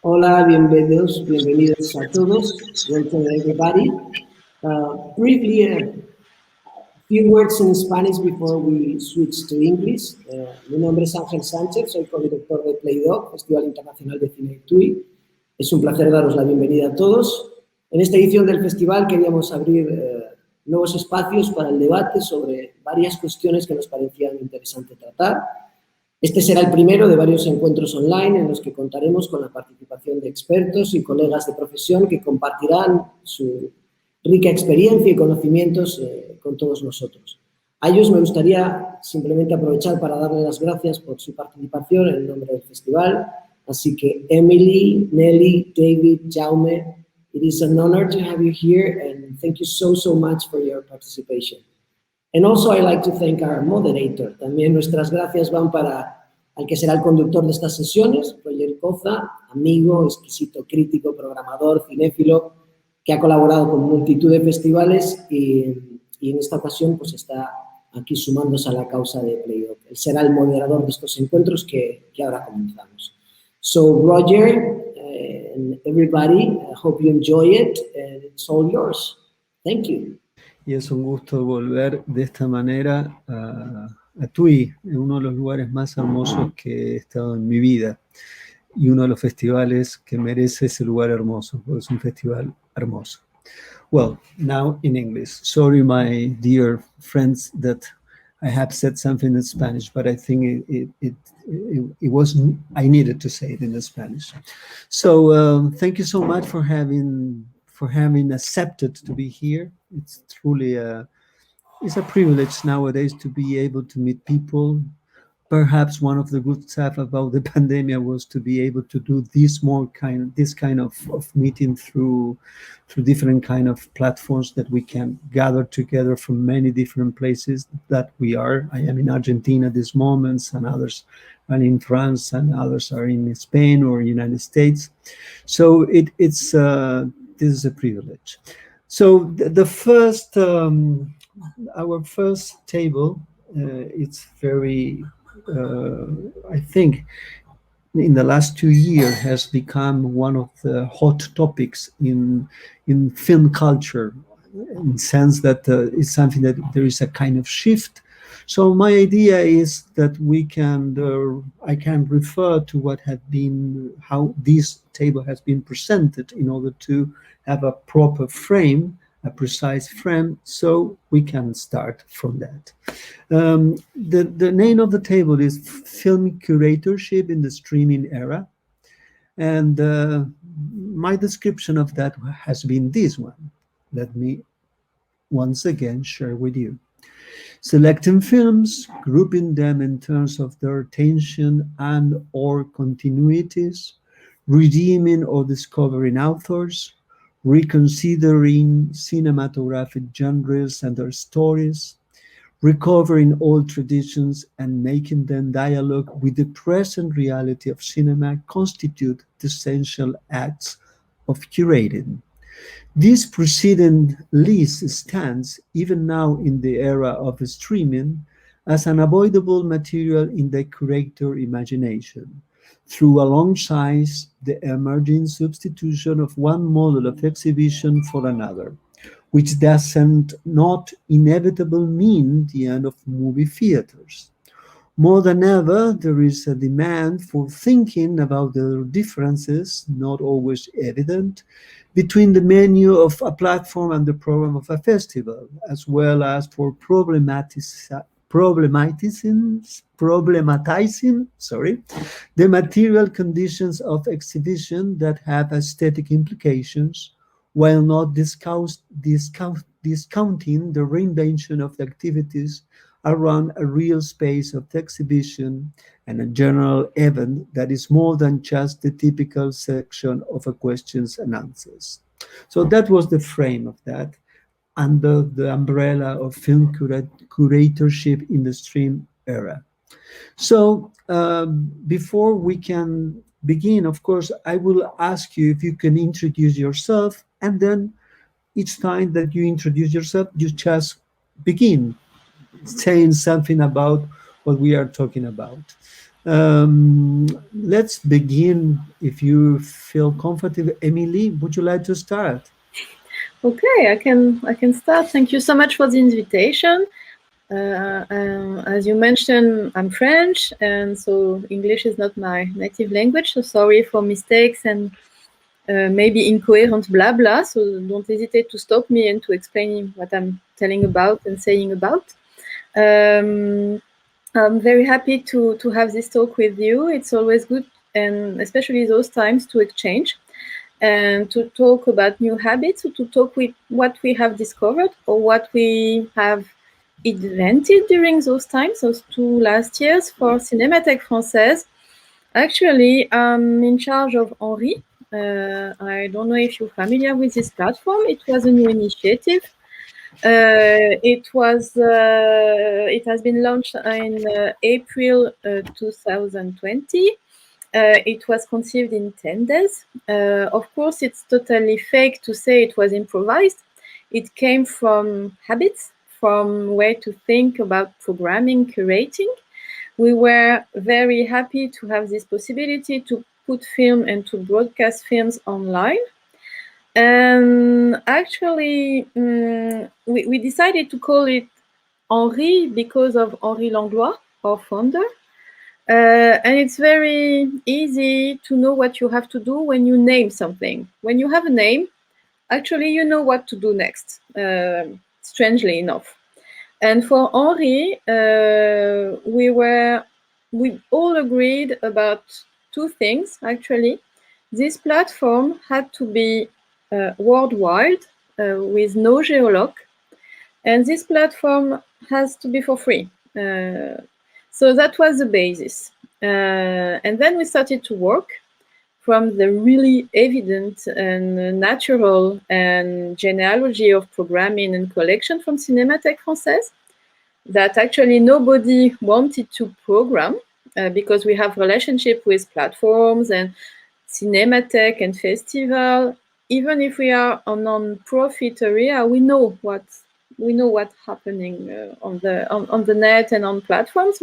Hola, bienvenidos a todos. Welcome everybody. Briefly, a few words in Spanish before we switch to English. Mi nombre es Ángel Sánchez, soy co-director de Play-Doh, Festival Internacional de Cine TUI. Es un placer daros la bienvenida a todos. En esta edición del festival queríamos abrir nuevos espacios para el debate sobre varias cuestiones que nos parecían interesantes tratar. Este será el primero de varios encuentros online en los que contaremos con la participación de expertos y colegas de profesión que compartirán su rica experiencia y conocimientos con todos nosotros. A ellos me gustaría simplemente aprovechar para darles las gracias por su participación en el nombre del festival. Así que Émilie, Nellie, David, Jaume, it is an honor to have you here and thank you so much for your participation. And also I'd like to thank our moderator. También nuestras gracias van para al que será el conductor de estas sesiones, Roger Koza, amigo, exquisito crítico, programador, cinéfilo, que ha colaborado con multitud de festivales y en esta ocasión pues está aquí sumándose a la causa de Play-Doh. Él será el moderador de estos encuentros que ahora comenzamos. So Roger and everybody, I hope you enjoy it and it's all yours. Thank you. Y es un gusto volver de esta manera a TUI, en uno de los lugares más hermosos que he estado en mi vida y uno de los festivales que merece ese lugar hermoso, porque es un festival hermoso. Well, now in English. Sorry, my dear friends, that I have said something in Spanish, but I think it was, I needed to say it in Spanish. So thank you so much for having accepted to be here. It's truly it's a privilege nowadays to be able to meet people. Perhaps one of the good stuff about the pandemic was to be able to do this kind of meeting through different kind of platforms that we can gather together from many different places that we are. I am in Argentina at this moment, and others are in France, and others are in Spain or United States. So it's this is a privilege. So the first, our first table, it's very, I think, in the last 2 years has become one of the hot topics in film culture, in the sense that it's something that there is a kind of shift. So my idea is that we can, I can refer to what had been, how this table has been presented in order to have a proper frame, a precise frame, so we can start from that. The name of the table is Film Curatorship in the Streaming Era. And my description of that has been this one. Let me once again share with you. Selecting films, grouping them in terms of their tension and or continuities, redeeming or discovering authors, reconsidering cinematographic genres and their stories, recovering old traditions and making them dialogue with the present reality of cinema constitute the essential acts of curating. This preceding list stands, even now in the era of streaming, as an unavoidable material in the curator imagination, through alongside the emerging substitution of one model of exhibition for another, which doesn't not inevitably mean the end of movie theaters. More than ever, there is a demand for thinking about the differences, not always evident, between the menu of a platform and the program of a festival, as well as for problematizing the material conditions of exhibition that have aesthetic implications, while not discounting the reinvention of the activities around a real space of exhibition and a general event that is more than just the typical section of a questions and answers. So that was the frame of that. under the umbrella of film curatorship in the stream era. So before we can begin, of course, I will ask you if you can introduce yourself, and then each time that you introduce yourself, you just begin saying something about what we are talking about. Let's begin, if you feel comfortable. Émilie, would you like to start? Okay, I can start. Thank you so much for the invitation. As you mentioned, I'm French, and so English is not my native language, so sorry for mistakes and maybe incoherent blah blah, so don't hesitate to stop me and to explain what I'm telling about and saying about. I'm very happy to have this talk with you. It's always good, and especially those times, to exchange and to talk about new habits, or to talk with what we have discovered or what we have invented during those times, those 2 last years for Cinémathèque française. Actually, I'm in charge of Henri. I don't know if you're familiar with this platform. It was a new initiative. It has been launched in April 2020. It was conceived in 10 days. Of course, it's totally fake to say it was improvised. It came from habits, from way to think about programming, curating. We were very happy to have this possibility to put film and to broadcast films online. And actually, we decided to call it Henri because of Henri Langlois, our founder. And it's very easy to know what you have to do when you name something. When you have a name, actually you know what to do next, strangely enough. And for Henri, we all agreed about 2 things, actually. This platform had to be worldwide, with no geoloc, and this platform has to be for free. So that was the basis. And then we started to work from the really evident and natural and genealogy of programming and collection from Cinémathèque française, that actually nobody wanted to program, because we have relationship with platforms and Cinémathèque and festival. Even if we are a non-profit area, we know what's happening on the net and on platforms.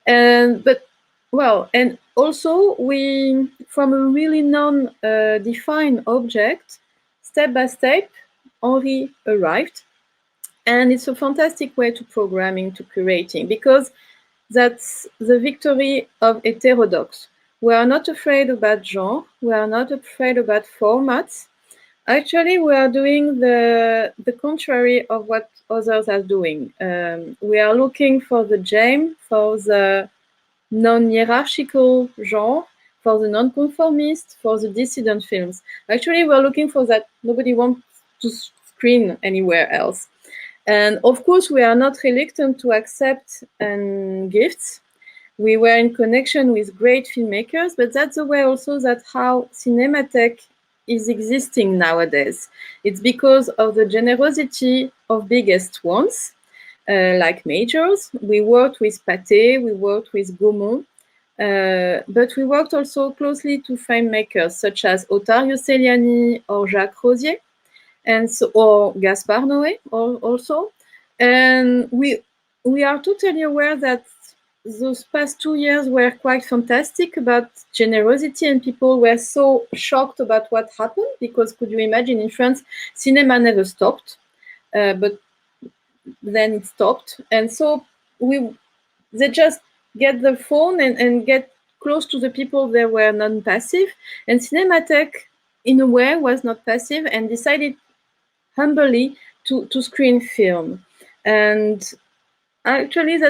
And also we, from a really non-defined object, step by step, Henri arrived, and it's a fantastic way to programming, to curating, because that's the victory of heterodox. We are not afraid about genre. We are not afraid about formats. Actually, we are doing the contrary of what others are doing. We are looking for the gem, for the non-hierarchical genre, for the non-conformist, for the dissident films. Actually, we are looking for that. Nobody wants to screen anywhere else. And of course, we are not reluctant to accept gifts. We were in connection with great filmmakers, but that's the way also that how Cinémathèque is existing nowadays. It's because of the generosity of biggest ones, like majors. We worked with Pathé, we worked with Gaumont, but we worked also closely to filmmakers such as Ottavio Celiani or Jacques Rosier, or Gaspard Noé also. And we are totally aware that those past 2 years were quite fantastic about generosity, and people were so shocked about what happened, because could you imagine, in France, cinema never stopped, but then it stopped. And so they just get the phone and get close to the people that were non-passive. And Cinémathèque, in a way, was not passive and decided humbly to screen film. And actually,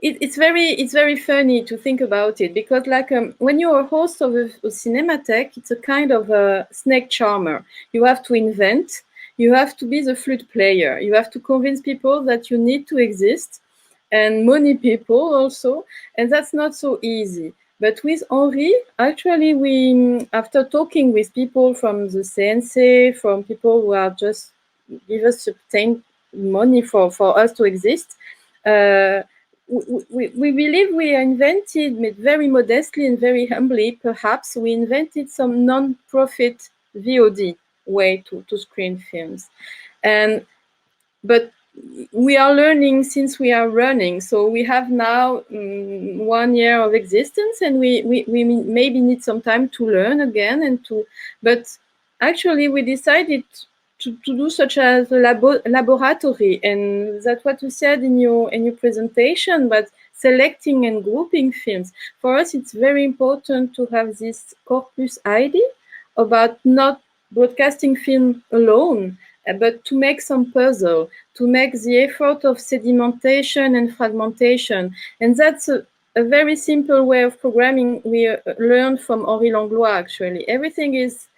it's very funny to think about it, because like when you're a host of a Cinémathèque, it's a kind of a snake charmer. You have to invent, you have to be the flute player, you have to convince people that you need to exist, and money people also, and that's not so easy. But with Henri, actually, we, after talking with people from the CNC, from people who are just give us obtain money for us to exist, we believe we invented, very modestly and very humbly, perhaps, we invented some non-profit VOD way to screen films. But we are learning since we are running. So we have now 1 year of existence, and we maybe need some time to learn again but actually we decided to do such as a laboratory, and that's what you said in your presentation, but selecting and grouping films. For us, it's very important to have this corpus idea about not broadcasting film alone, but to make some puzzle, to make the effort of sedimentation and fragmentation. And that's a very simple way of programming we learned from Henri Langlois, actually. Everything is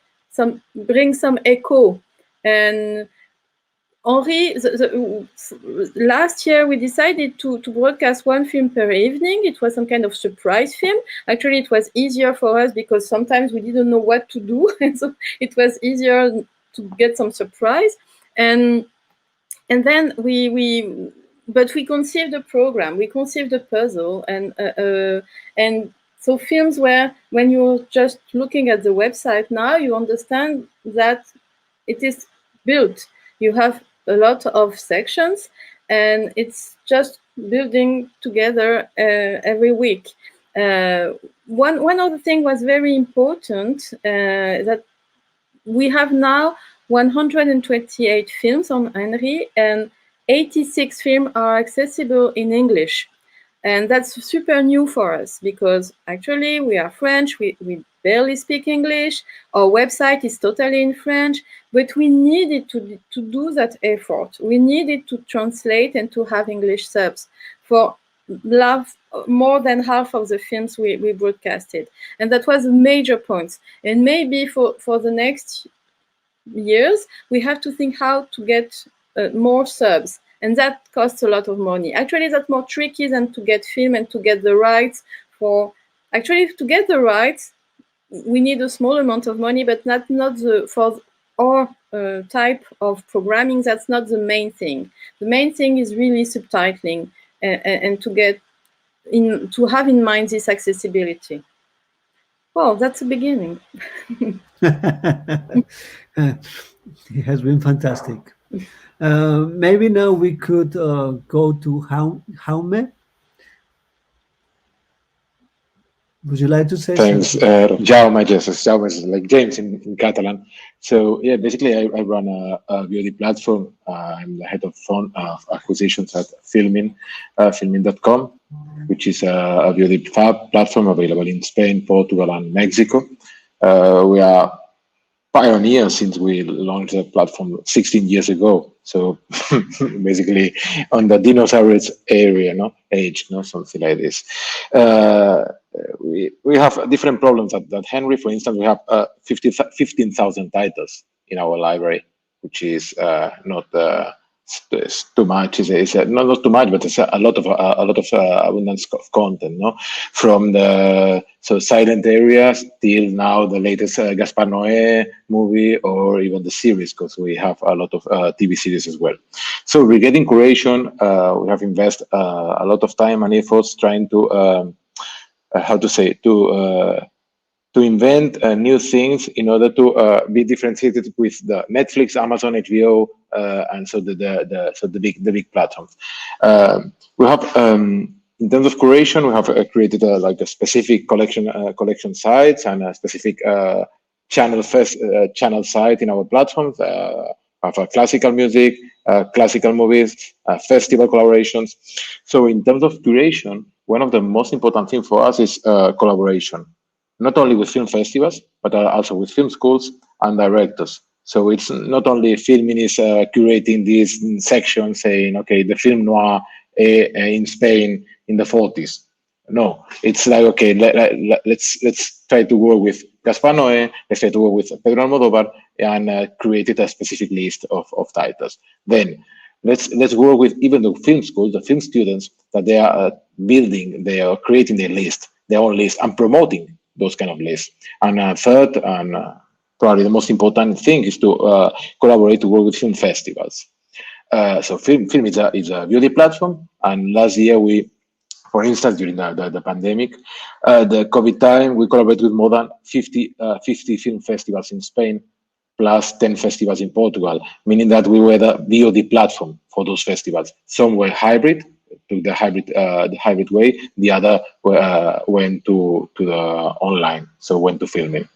brings some echo. And Henri, last year we decided to broadcast 1 film per evening. It was some kind of surprise film. Actually, it was easier for us because sometimes we didn't know what to do, and so it was easier to get some surprise. And then we conceived the program, we conceived the puzzle, and so films where, when you're just looking at the website now, you understand that it is built. You have a lot of sections, and it's just building together every week. One other thing was very important, that we have now 128 films on Henri, and 86 films are accessible in English. And that's super new for us, because actually we are French, we barely speak English, our website is totally in French, but we needed to do that effort. We needed to translate and to have English subs for more than half of the films we broadcasted. And that was a major point. And maybe for the next years, we have to think how to get more subs. And that costs a lot of money. Actually, that's more tricky than to get film and to get the rights for. Actually, to get the rights, we need a small amount of money, but not for our type of programming. That's not the main thing. The main thing is really subtitling and to have in mind this accessibility. Well, that's the beginning. It has been fantastic. Maybe now we could go to Jaume. Would you like to say Thanks, something? Jaume. Yes, Jaume is like James in Catalan. So yeah, basically I run a VOD platform. I'm the head of acquisitions at Filmin, filmin.com, which is a VOD platform available in Spain, Portugal, and Mexico. We are pioneers since we launched the platform 16 years ago. So basically on the dinosaurs age, something like this. We have different problems at Henri. For instance, we have 15,000 titles in our library, which is not too much. It's not too much, but it's a lot of abundance of content. From the silent areas till now the latest Gaspar Noé movie, or even the series, because we have a lot of TV series as well. So regarding curation, we have invested a lot of time and efforts trying to to invent new things in order to be differentiated with the Netflix, Amazon, HBO, and so the big platforms. We have in terms of curation, we have created a specific collection sites and a specific channel site in our platforms. Have classical music, classical movies, festival collaborations. So in terms of curation, one of the most important things for us is collaboration, not only with film festivals, but also with film schools and directors. So it's not only Filmin is curating this section saying, okay, the film noir in Spain in the 40s. No, it's like, okay, let's try to work with Gaspar Noé, let's try to work with Pedro Almodóvar, and created a specific list of titles. Then let's work with even the film schools, the film students, that they are building, they are creating their list. their own list and promoting those kind of lists. And third, and probably the most important thing, is to collaborate to work with film festivals. So Film is a VOD platform, and last year we, for instance, during the pandemic, the COVID time, we collaborated with more than 50 film festivals in Spain, plus 10 festivals in Portugal, meaning that we were the VOD platform for those festivals. Some were hybrid, took the hybrid way. The other went to the online, so went to filming.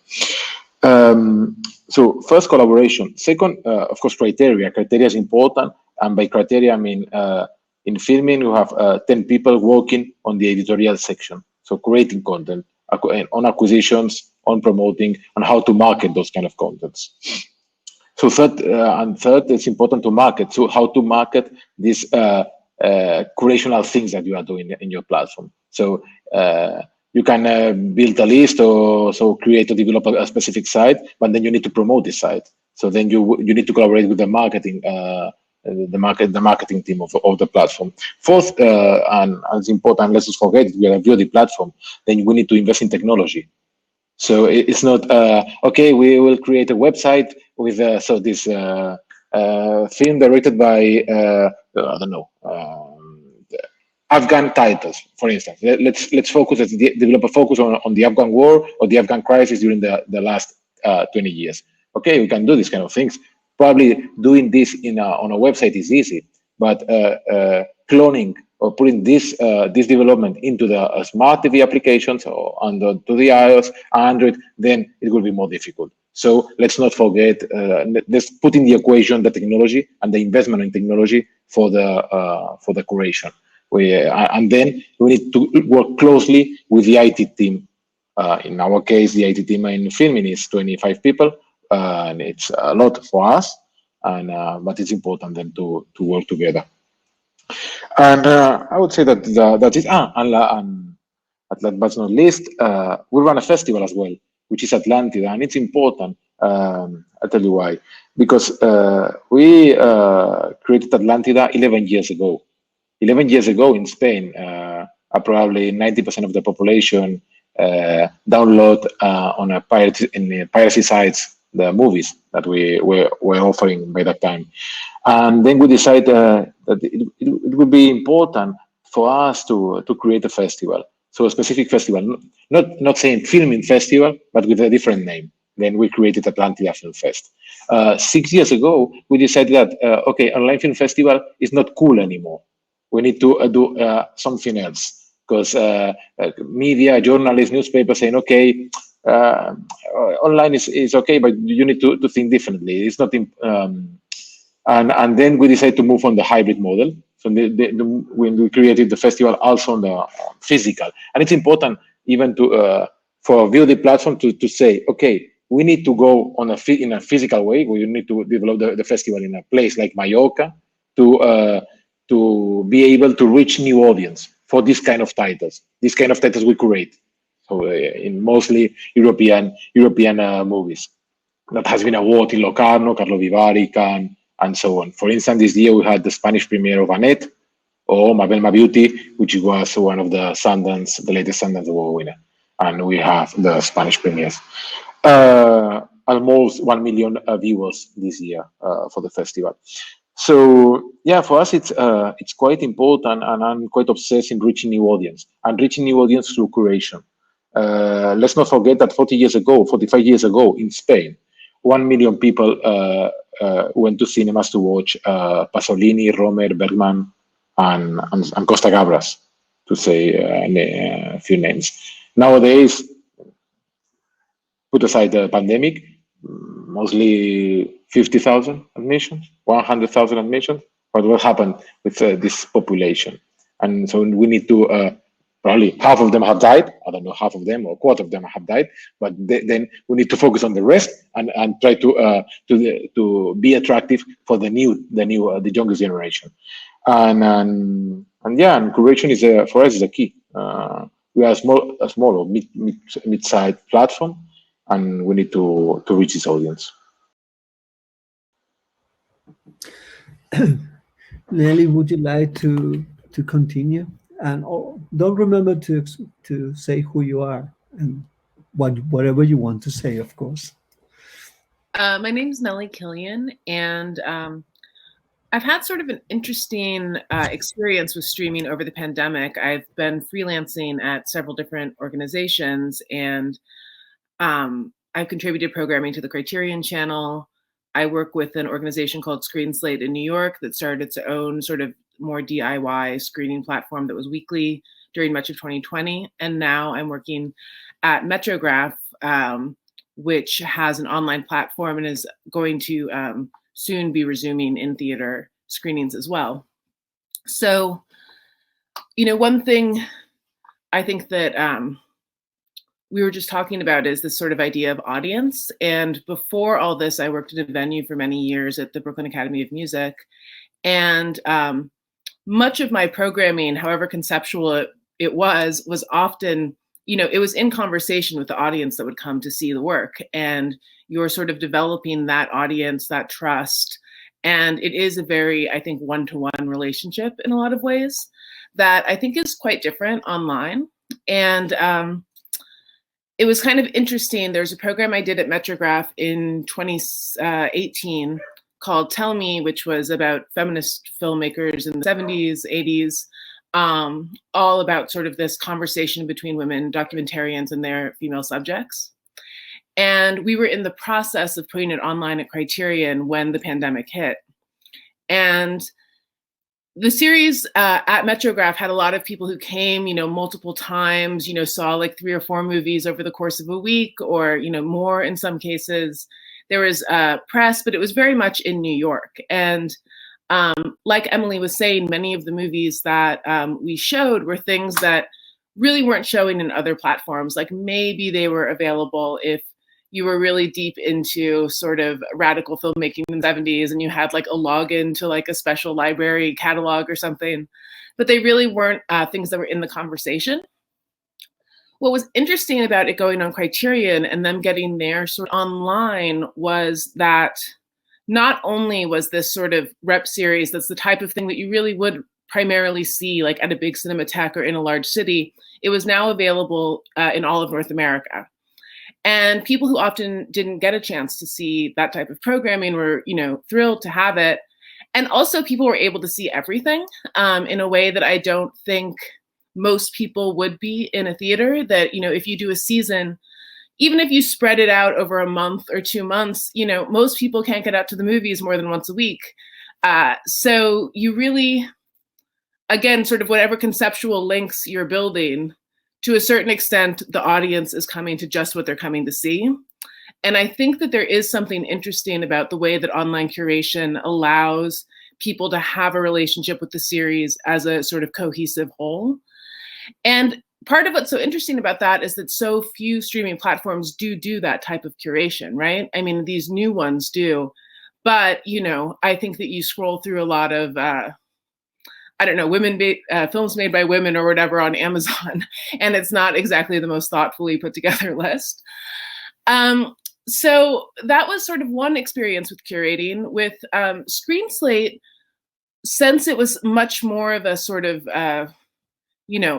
So first, collaboration. Second, of course, criteria. Criteria is important, and by criteria I mean in filming you have 10 people working on the editorial section, so creating content, on acquisitions, on promoting, on how to market those kind of contents. So third, it's important to market. So how to market these curational things that you are doing in your platform. So you can build a list or so create or develop a specific site, but then you need to promote this site. So then you need to collaborate with the marketing team of the platform. Fourth, and it's important, let's not forget, we are a VOD platform. Then we need to invest in technology. So it's not okay. We will create a website with this film directed by I don't know. Afghan titles, for instance. Let's focus. Let's develop a focus on the Afghan war or the Afghan crisis during the last 20 years. Okay, we can do these kind of things. Probably doing this on a website is easy, but cloning or putting this development into the smart TV applications or to the iOS, Android, then it will be more difficult. So let's not forget. Let's put in the equation the technology and the investment in technology for the curation. And then we need to work closely with the IT team. In our case, the IT team in filming is 25 people, and it's a lot for us. But it's important then to work together. And I would say that is and last but not least, we run a festival as well, which is Atlantida, and it's important. I'll tell you why. Because we created Atlantida 11 years ago. 11 years ago in Spain, probably 90% of the population download on piracy sites the movies that we were offering by that time. And then we decided that it would be important for us to create a festival. So a specific festival, not saying filming festival, but with a different name. Then we created Atlantida Film Fest. 6 years ago, we decided that, okay, online film festival is not cool anymore. We need to do something else, because media, journalists, newspapers saying, okay, online is okay, but you need to think differently. It's not, and then we decided to move on the hybrid model. So when we created the festival, also on the physical, and it's important even for a VOD platform to say, okay, we need to go in a physical way. We need to develop the festival in a place like Mallorca to be able to reach new audience for this kind of titles. These kind of titles we create. So in mostly European movies. That has been awarded in Locarno, Carlo Vivari, Cannes, and so on. For instance, this year we had the Spanish premiere of Annette, or Mabel Ma Beauty, which was one of the latest Sundance Award winner. And we have the Spanish premieres. Almost 1 million viewers this year for the festival. So yeah, for us it's quite important, and I'm quite obsessed in reaching new audience through curation. Let's not forget that 45 years ago in Spain, 1 million people went to cinemas to watch Pasolini, Romer, Bergman, and Costa Gabras, to say a few names. Nowadays, put aside the pandemic, mostly 50,000 admissions, 100,000 admissions. What will happen with this population? And so we need to, probably half of them have died. I don't know, half of them or a quarter of them have died. But then we need to focus on the rest and try to be attractive for the youngest generation. And curation is for us is a key. We are a small or mid-sized platform, and we need to reach this audience. Nellie, would you like to continue? And don't remember to say who you are and whatever you want to say, of course. My name's Nellie, Killian, and I've had sort of an interesting experience with streaming over the pandemic. I've been freelancing at several different organizations, and I've contributed programming to the Criterion channel. I work with an organization called Screen Slate in New York that started its own sort of more DIY screening platform that was weekly during much of 2020. And now I'm working at Metrograph, which has an online platform and is going to soon be resuming in theater screenings as well. So, one thing I think that we were just talking about is this sort of idea of audience. And before all this, I worked at a venue for many years at the Brooklyn Academy of Music. And much of my programming, however conceptual it was often, it was in conversation with the audience that would come to see the work. And you're sort of developing that audience, that trust. And it is a very, I think, one-to-one relationship in a lot of ways that I think is quite different online. And it was kind of interesting. There's a program I did at Metrograph in 2018 called Tell Me, which was about feminist filmmakers in the 70s, 80s, all about sort of this conversation between women documentarians and their female subjects. And we were in the process of putting it online at Criterion when the pandemic hit. And the series at Metrograph had a lot of people who came, multiple times, saw like 3 or 4 movies over the course of a week or, more in some cases. There was press, but it was very much in New York. And like Emily was saying, many of the movies that we showed were things that really weren't showing in other platforms. Like maybe they were available if you were really deep into sort of radical filmmaking in the 70s and you had like a login to like a special library catalog or something, but they really weren't things that were in the conversation. What was interesting about it going on Criterion and them getting there sort of online was that not only was this sort of rep series, that's the type of thing that you really would primarily see like at a big Cinémathèque or in a large city, it was now available in all of North America. And people who often didn't get a chance to see that type of programming were, thrilled to have it. And also people were able to see everything in a way that I don't think most people would be in a theater. That, if you do a season, even if you spread it out over a month or 2 months, most people can't get out to the movies more than once a week. So you really, again, sort of whatever conceptual links you're building, to a certain extent, the audience is coming to just what they're coming to see. And I think that there is something interesting about the way that online curation allows people to have a relationship with the series as a sort of cohesive whole. And part of what's so interesting about that is that so few streaming platforms do that type of curation, right? I mean, these new ones do. But, I think that you scroll through a lot of films made by women or whatever on Amazon, and it's not exactly the most thoughtfully put together list. So that was sort of one experience with curating. With Screen Slate, since it was much more of a sort of,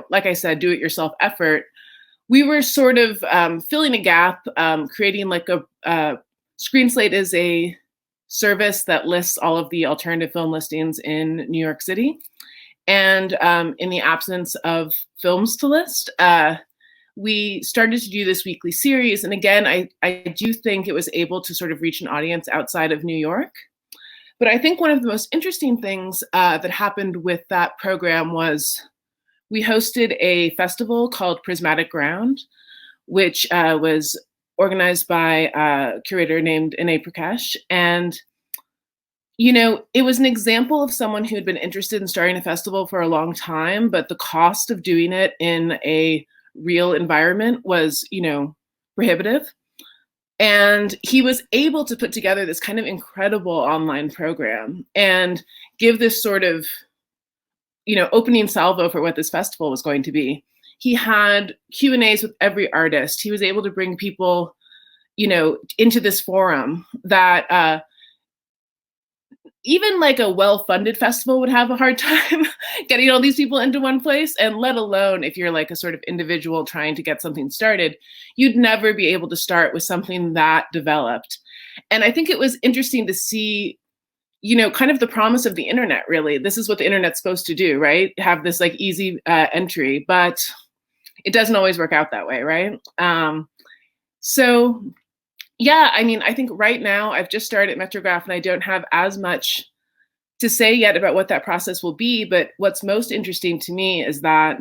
like I said, do-it-yourself effort, we were sort of filling a gap, creating like a Screen Slate is a service that lists all of the alternative film listings in New York City. And in the absence of films to list, we started to do this weekly series. And again, I do think it was able to sort of reach an audience outside of New York. But I think one of the most interesting things that happened with that program was we hosted a festival called Prismatic Ground, which was organized by a curator named Ine Prakash. And it was an example of someone who had been interested in starting a festival for a long time, but the cost of doing it in a real environment was, prohibitive. And he was able to put together this kind of incredible online program and give this sort of, opening salvo for what this festival was going to be. He had Q&As with every artist. He was able to bring people, into this forum that, even like a well-funded festival would have a hard time getting all these people into one place, and let alone if you're like a sort of individual trying to get something started, you'd never be able to start with something that developed. And I think it was interesting to see, you know, kind of the promise of the internet, really. This is what the internet's supposed to do, right? Have this like easy entry, but it doesn't always work out that way, right? So yeah, I mean, I think right now I've just started at Metrograph and I don't have as much to say yet about what that process will be. But what's most interesting to me is that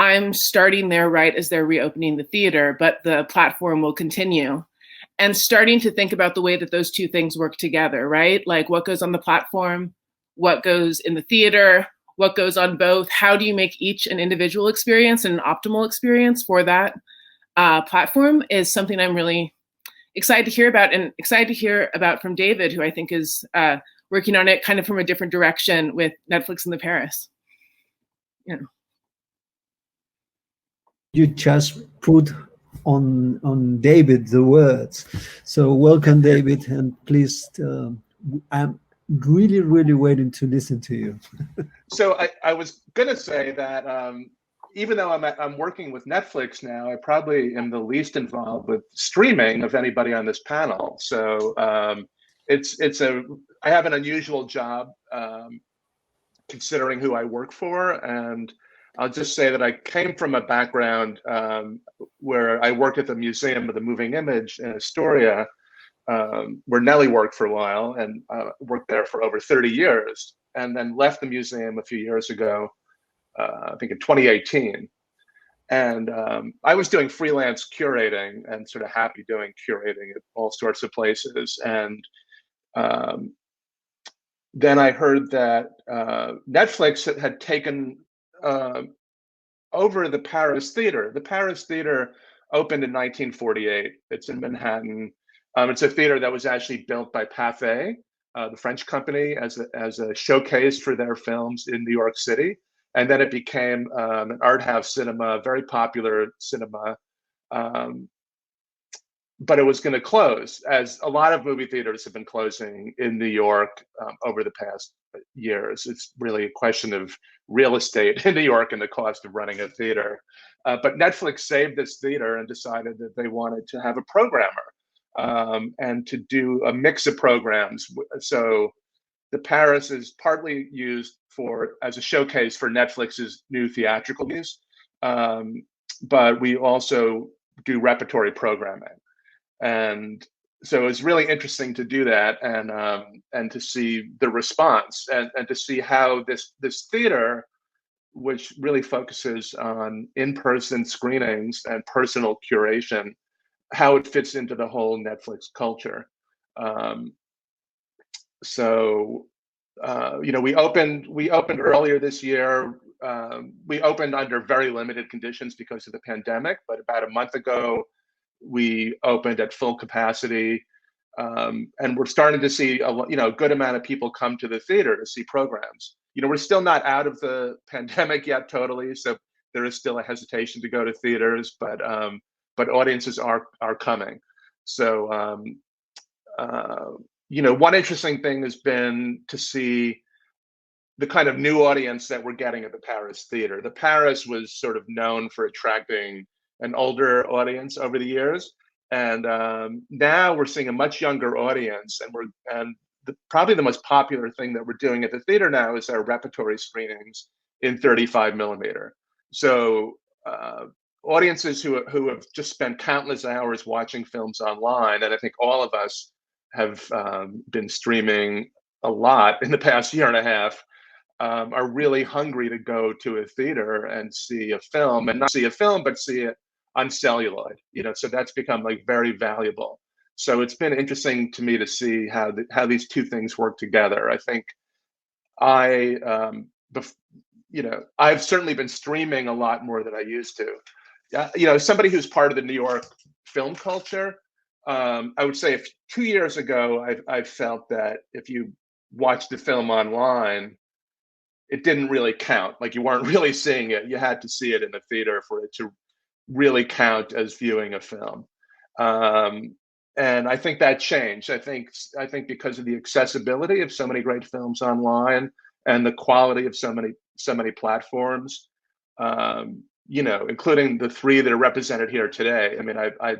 I'm starting there right as they're reopening the theater, but the platform will continue. And starting to think about the way that those two things work together, right? Like what goes on the platform, what goes in the theater, what goes on both. How do you make each an individual experience and an optimal experience for that platform is something I'm really excited to hear about, and excited to hear about from David, who I think is working on it kind of from a different direction with Netflix in the Paris. Yeah. You just put on David the words. So welcome, David, and please, I'm really, really waiting to listen to you. So I was going to say that even though I'm working with Netflix now, I probably am the least involved with streaming of anybody on this panel. So I have an unusual job considering who I work for, and I'll just say that I came from a background where I worked at the Museum of the Moving Image in Astoria, where Nellie worked for a while, and worked there for over 30 years, and then left the museum a few years ago, I think in 2018. And I was doing freelance curating and sort of happy doing curating at all sorts of places. And then I heard that Netflix had taken over the Paris Theater. The Paris Theater opened in 1948. It's in Manhattan. It's a theater that was actually built by Pathé, the French company, as a showcase for their films in New York City. And then it became an art house cinema, very popular cinema. But it was going to close, as a lot of movie theaters have been closing in New York over the past years. It's really a question of real estate in New York and the cost of running a theater. But Netflix saved this theater and decided that they wanted to have a programmer and to do a mix of programs. So the Paris is partly used as a showcase for Netflix's new theatrical movies, but we also do repertory programming. And so it's really interesting to do that, and to see the response, and to see how this theater, which really focuses on in-person screenings and personal curation, how it fits into the whole Netflix culture. We opened earlier this year. We opened under very limited conditions because of the pandemic, but about a month ago, we opened at full capacity, and we're starting to see a good amount of people come to the theater to see programs. We're still not out of the pandemic yet totally, so there is still a hesitation to go to theaters, but audiences are coming. So one interesting thing has been to see the kind of new audience that we're getting at the Paris Theater. The Paris was sort of known for attracting an older audience over the years, and now we're seeing a much younger audience. And probably the most popular thing that we're doing at the theater now is our repertory screenings in 35 millimeter. So audiences who have just spent countless hours watching films online, and I think all of us have been streaming a lot in the past year and a half, are really hungry to go to a theater and see a film, and not see a film, but see it on celluloid. So that's become like very valuable. So it's been interesting to me to see how these two things work together. I think I've certainly been streaming a lot more than I used to. Somebody who's part of the New York film culture, I would say 2 years ago, I felt that if you watched the film online, it didn't really count. Like, you weren't really seeing it. You had to see it in the theater for it to really count as viewing a film. I think that changed. I think because of the accessibility of so many great films online and the quality of so many platforms, including the 3 that are represented here today. I mean, I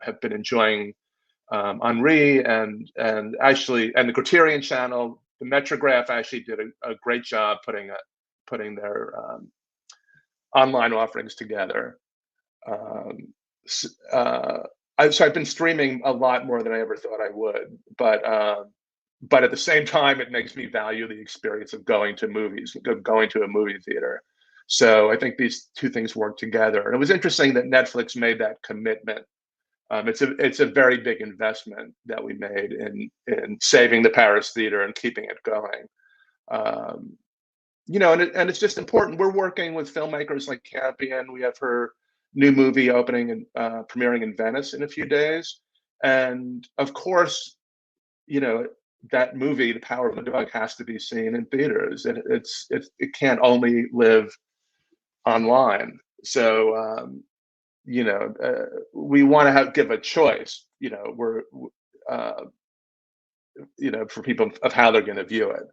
have been enjoying Henri and the Criterion channel. The Metrograph actually did a great job putting their online offerings together. So I've been streaming a lot more than I ever thought I would, but at the same time, it makes me value the experience of going to a movie theater. So I think these 2 things work together. And it was interesting that Netflix made that commitment. It's a very big investment that we made in saving the Paris theater and keeping it going. And it's just important. We're working with filmmakers like Campion. We have her new movie opening and premiering in Venice in a few days. And of course, that movie, The Power of the Dog, has to be seen in theaters, and it can't only live online. So we want to give a choice, for people of how they're going to view it.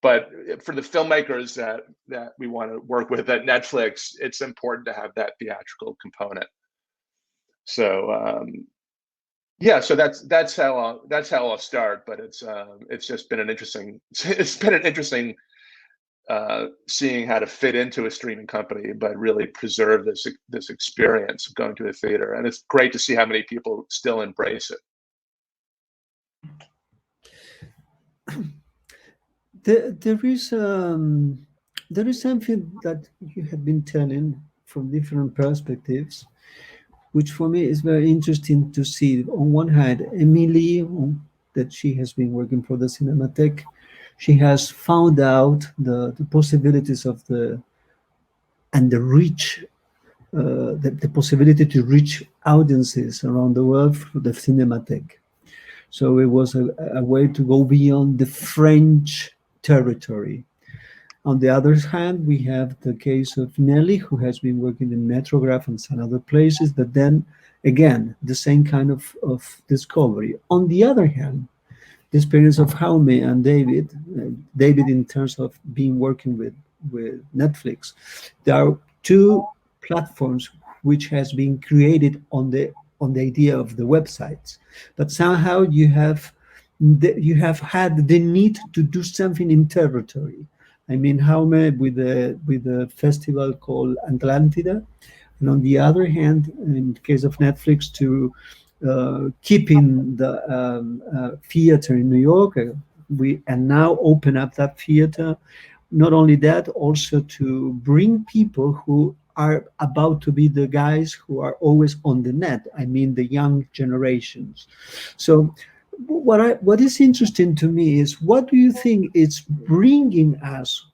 But for the filmmakers that we want to work with at Netflix, it's important to have that theatrical component. So so that's how I'll start. But it's just been an interesting seeing how to fit into a streaming company, but really preserve this experience of going to a theater. And it's great to see how many people still embrace it. There is something that you have been telling from different perspectives, which for me is very interesting to see. On one hand, Émilie, that she has been working for the Cinémathèque, she has found out the possibilities of the reach, the possibility to reach audiences around the world through the Cinémathèque. So it was a way to go beyond the French territory. On the other hand, we have the case of Nellie, who has been working in Metrograph and some other places, but then again, the same kind of discovery. On the other hand, the experience of Jaume and David in terms of working with Netflix, there are 2 platforms which has been created on the idea of the websites, but somehow you have had the need to do something in territory. I mean, Jaume with a festival called Atlantida, and on the other hand, in the case of Netflix, to keeping the theater in New York, and now open up that theater. Not only that, also to bring people who are about to be the guys who are always on the net. I mean, the young generations. So what is interesting to me is, what do you think it's bringing us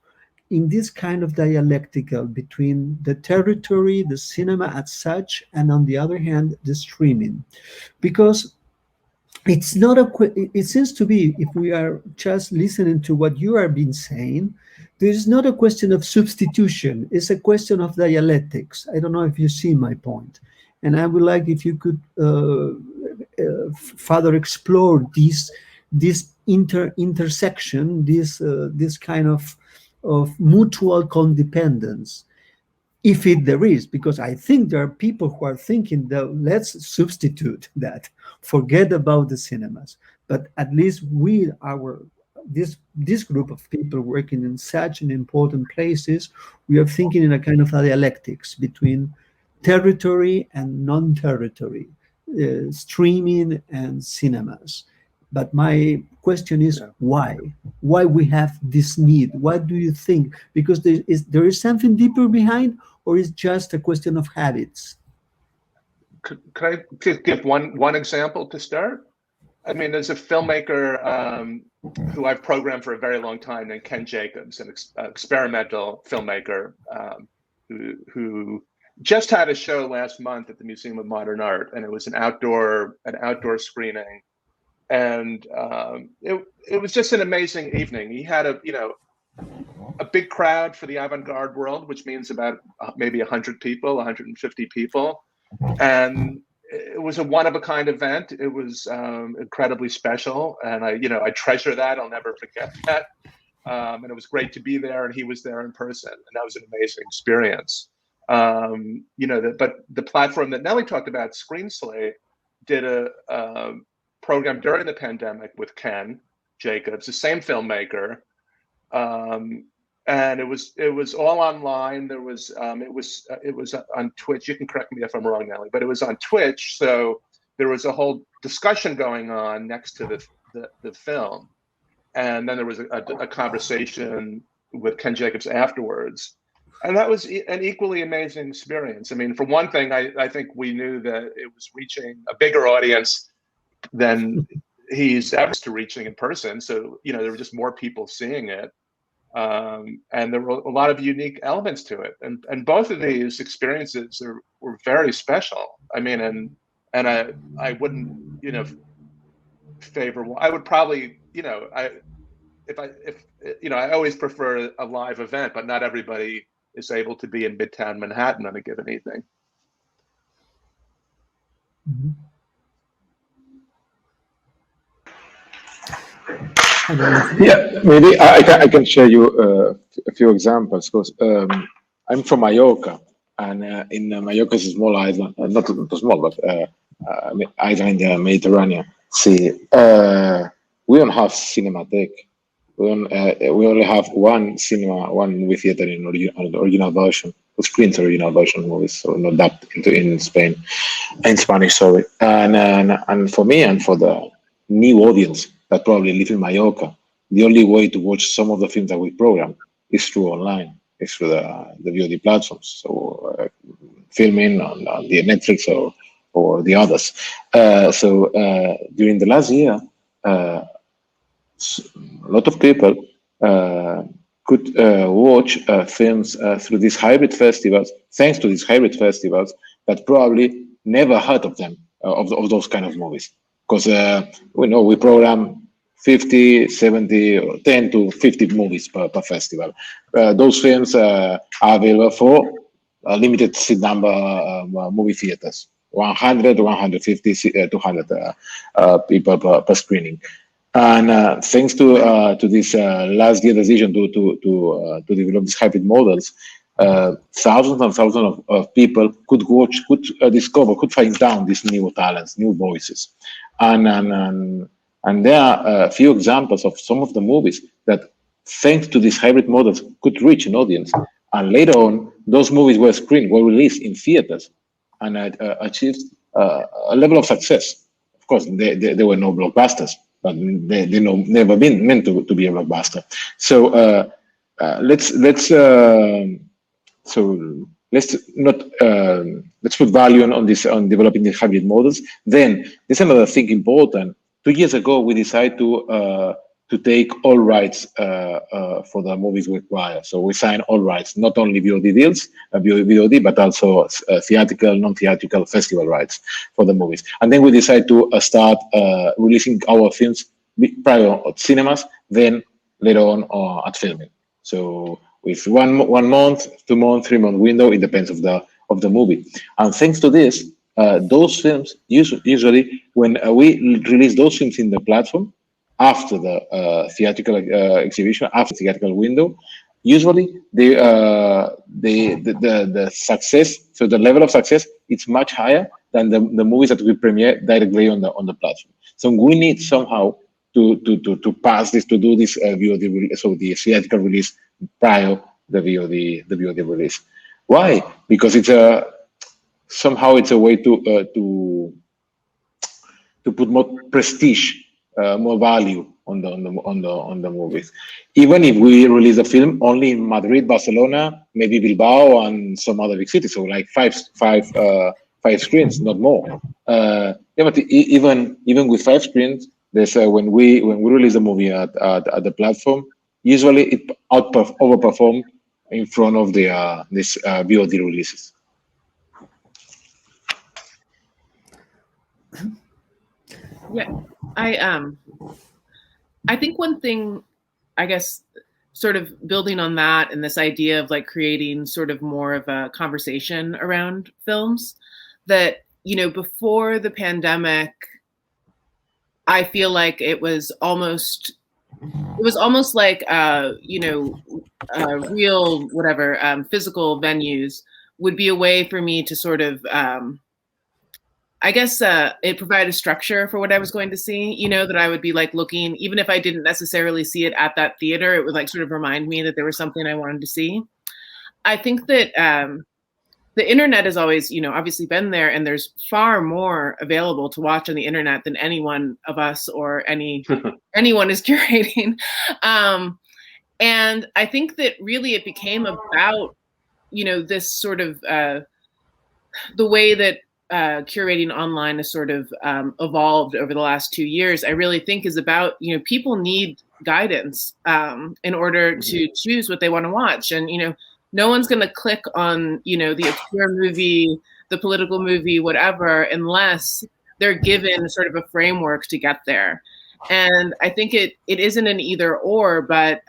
in this kind of dialectical between the territory, the cinema as such, and on the other hand, the streaming? Because it's not it seems to be, if we are just listening to what you have been saying, there is not a question of substitution, it's a question of dialectics. I don't know if you see my point. And I would like if you could further explore this intersection, this kind of mutual codependence, if there is, because I think there are people who are thinking that let's substitute that, forget about the cinemas. But at least this group of people working in such an important places, we are thinking in a kind of dialectics between territory and non-territory, streaming and cinemas. But my question is, why? Why we have this need? What do you think? Because there is something deeper behind, or is just a question of habits? Could I give one example to start? I mean, there's a filmmaker who I've programmed for a very long time named Ken Jacobs, an experimental filmmaker who just had a show last month at the Museum of Modern Art, and it was an outdoor screening. And it was just an amazing evening. He had a big crowd for the avant-garde world, which means about maybe 100 people, 150 people. And it was a one-of-a-kind event. It was incredibly special, and I treasure that. I'll never forget that. And it was great to be there, and he was there in person, and that was an amazing experience. But the platform that Nellie talked about, ScreenSlate, did a program during the pandemic with Ken Jacobs, the same filmmaker, and it was all online. There was it was on Twitch. You can correct me if I'm wrong, Nellie, but it was on Twitch. So there was a whole discussion going on next to the film, and then there was a conversation with Ken Jacobs afterwards, and that was an equally amazing experience. I mean, for one thing, I think we knew that it was reaching a bigger audience than he's ever to reaching in person. So there were just more people seeing it. And there were a lot of unique elements to it, and both of these experiences were very special. I mean, and I wouldn't favor. I would probably I always prefer a live event, but not everybody is able to be in Midtown Manhattan on a given evening. Mm-hmm. Yeah, maybe I can share you a few examples, because I'm from Mallorca, and in Mallorca is a small island, not small, but island in the Mediterranean Sea. We don't have Cinémathèque. We only have one movie theater in original version, which screens original version movies, so not dubbed in Spanish, sorry. And for me and for the new audience that probably live in Mallorca, the only way to watch some of the films that we program is through online, is through the VOD platforms. So Filmin on the Netflix or the others. So during the last year, a lot of people could watch films through these hybrid festivals, thanks to these hybrid festivals, that probably never heard of them, of those kind of movies. Because we program 50, 70, or 10 to 50 movies per festival. Those films are available for a limited seat number movie theaters, 100, 150, 200 people per screening. And thanks to this last year decision to develop these hybrid models, thousands and thousands of people could watch, could discover, could find down these new talents, new voices. And there are a few examples of some of the movies that, thanks to these hybrid models, could reach an audience. And later on, those movies were released in theaters, and achieved a level of success. Of course, there were no blockbusters, but they never been meant to be a blockbuster. So let's put value on developing these hybrid models. Then there's another thing important. 2 years ago, we decided to take all rights for the movies we acquire. So we sign all rights, not only VOD deals, VOD, but also theatrical, non-theatrical festival rights for the movies. And then we decided to start releasing our films prior at cinemas, then later on at Filmin. So with one month, 2 month, 3 month window, it depends of the movie. And thanks to this, those films usually when we release those films in the platform after the theatrical exhibition, after the theatrical window, usually the success, so the level of success, it's much higher than the movies that we premiere directly on the platform. So we need somehow to pass this, to do this VOD, so the theatrical release prior the VOD release. Why? Because it's somehow it's a way to put more prestige, more value on the movies. Even if we release a film only in Madrid, Barcelona, maybe Bilbao, and some other big cities, so like five screens, not more. Yeah, but even with 5 screens, there's when we release a movie at the platform, usually it overperform in front of the this VOD releases. Yeah, I think one thing, I guess, sort of building on that and this idea of like creating sort of more of a conversation around films, that before the pandemic, I feel like it was almost like, real, physical venues would be a way for me to sort of, I guess it provided a structure for what I was going to see, that I would be like looking, even if I didn't necessarily see it at that theater, it would like sort of remind me that there was something I wanted to see. I think that the internet has always, obviously been there, and there's far more available to watch on the internet than anyone of us or anyone is curating. And I think that really it became about, this sort of the way that curating online has sort of evolved over the last 2 years, I really think is about, people need guidance in order to choose what they want to watch. And, no one's going to click on, the obscure movie, the political movie, whatever, unless they're given sort of a framework to get there. And I think it isn't an either or, but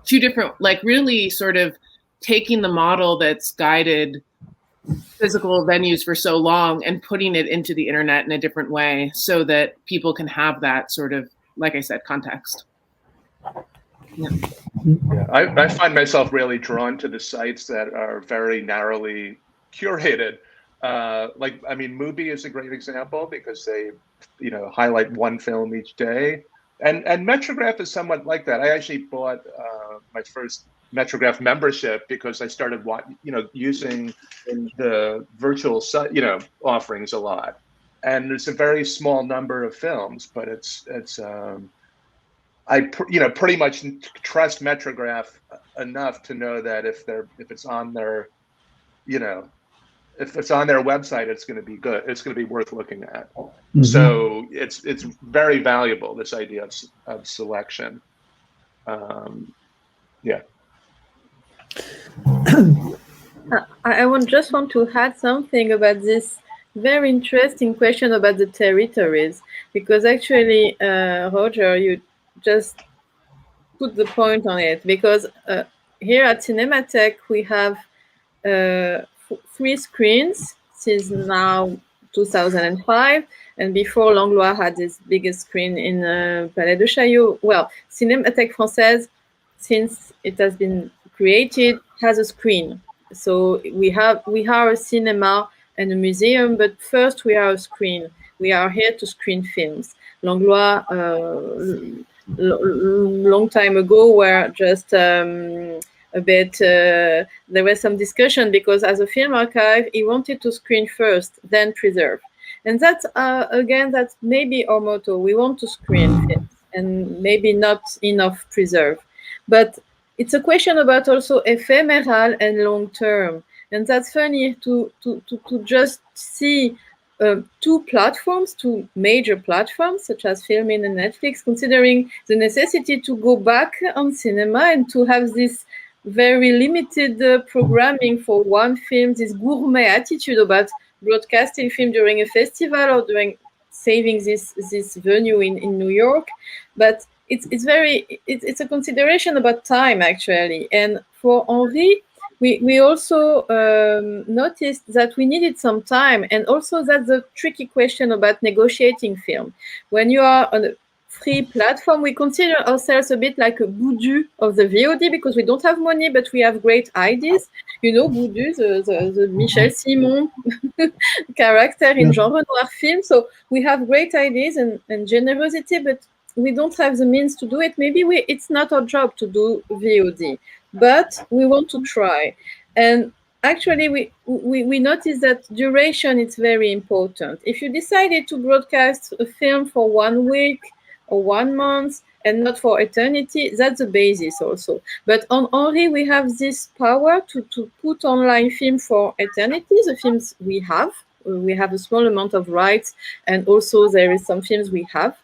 two different, like really sort of taking the model that's guided physical venues for so long and putting it into the internet in a different way so that people can have that sort of, like I said, context. Yeah. I find myself really drawn to the sites that are very narrowly curated. Mubi is a great example because they, highlight one film each day. And Metrograph is somewhat like that. I actually bought my first Metrograph membership because I started using the virtual offerings a lot. And there's a very small number of films, but I pretty much trust Metrograph enough to know that if it's on their website, it's going to be good. It's going to be worth looking at. Mm-hmm. So it's very valuable, this idea of selection. Yeah. I just want to add something about this very interesting question about the territories, because actually, Roger, you just put the point on it, because here at Cinémathèque we have 3 screens since now 2005, and before Langlois had this biggest screen in Palais de Chaillot. Well, Cinémathèque française, since it has been created, has a screen. So we are a cinema and a museum, but first we are a screen. We are here to screen films. Langlois, long time ago, were just a bit, there was some discussion because as a film archive, he wanted to screen first, then preserve. And that's, again, that's maybe our motto. We want to screen films and maybe not enough preserve. But it's a question about also ephemeral and long term. And that's funny to just see 2 platforms, 2 major platforms, such as Filmin and Netflix, considering the necessity to go back on cinema and to have this very limited programming for one film, this gourmet attitude about broadcasting film during a festival or during saving this venue in New York. But it's a consideration about time, actually. And for Henri, we also noticed that we needed some time, and also that's a tricky question about negotiating film. When you are on a free platform, we consider ourselves a bit like a Boudu of the VOD because we don't have money, but we have great ideas. Boudu, the Michel Simon character in Jean Renoir film. So we have great ideas and generosity, but we don't have the means to do it. Maybe it's not our job to do VOD, but we want to try. And actually, we noticed that duration is very important. If you decided to broadcast a film for 1 week or 1 month and not for eternity, that's the basis also. But on Henri, we have this power to put online film for eternity, the films we have. We have a small amount of rights, and also there is some films we have.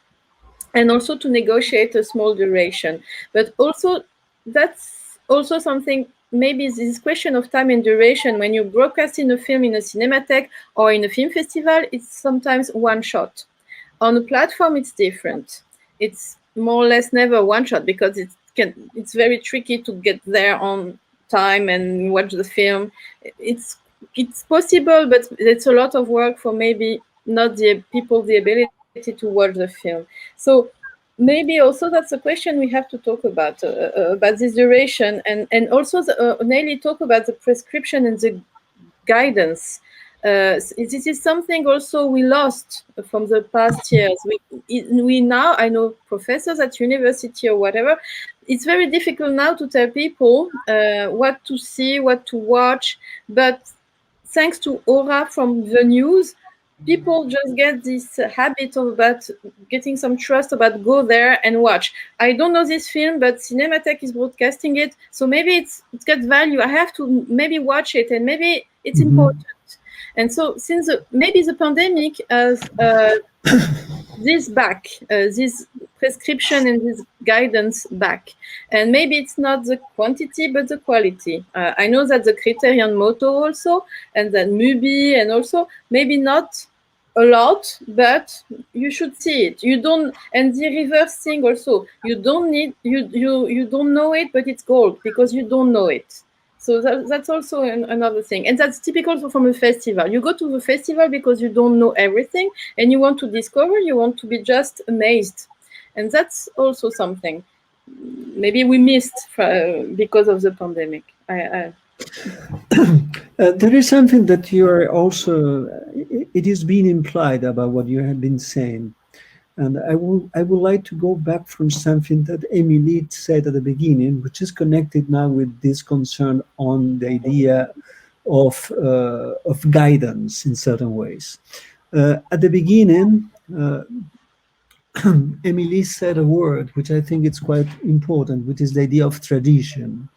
And also to negotiate a small duration. But also, that's also something, maybe this question of time and duration, when you broadcast in a film in a Cinémathèque or in a film festival, it's sometimes one shot. On a platform, it's different. It's more or less never one shot because it's very tricky to get there on time and watch the film. It's it's possible, but it's a lot of work for maybe not the people the ability to watch the film. So maybe also that's a question we have to talk about this duration, and also Nellie talk about the prescription and the guidance. This is something also we lost from the past years. We now, I know professors at university or whatever, it's very difficult now to tell people what to see, what to watch, but thanks to aura from the news, people just get this habit of about getting some trust about go there and watch. I don't know this film, but Cinémathèque is broadcasting it, so maybe it's got value. I have to maybe watch it, and maybe it's important. And so since maybe the pandemic has this back, this prescription and this guidance back. And maybe it's not the quantity, but the quality. I know that the Criterion motto also, and then Mubi, and also maybe not a lot, but you should see it. You don't, and the reverse thing also, you don't need, you don't know it, but it's gold because you don't know it. So that's also another thing. And that's typical from a festival. You go to the festival because you don't know everything and you want to discover, you want to be just amazed. And that's also something maybe we missed because of the pandemic. There is something that you are also, it is being implied about what you have been saying. And I would like to go back from something that Émilie said at the beginning, which is connected now with this concern on the idea of guidance in certain ways. At the beginning, Émilie said a word which I think is quite important, which is the idea of tradition.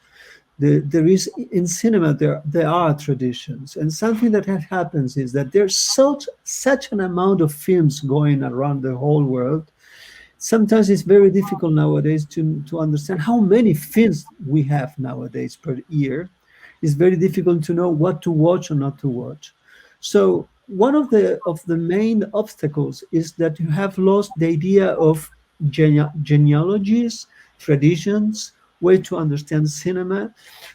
There is in cinema there are traditions, and something that happens is that there's such an amount of films going around the whole world. Sometimes it's very difficult nowadays to understand how many films we have nowadays per year. It's very difficult to know what to watch or not to watch. So one of the main obstacles is that you have lost the idea of genealogies, traditions, way to understand cinema.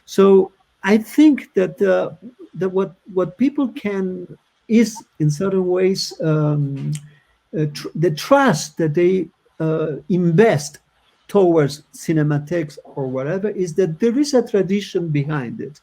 So I think that what people can is in certain ways the trust that they invest towards Cinémathèques or whatever is that there is a tradition behind it.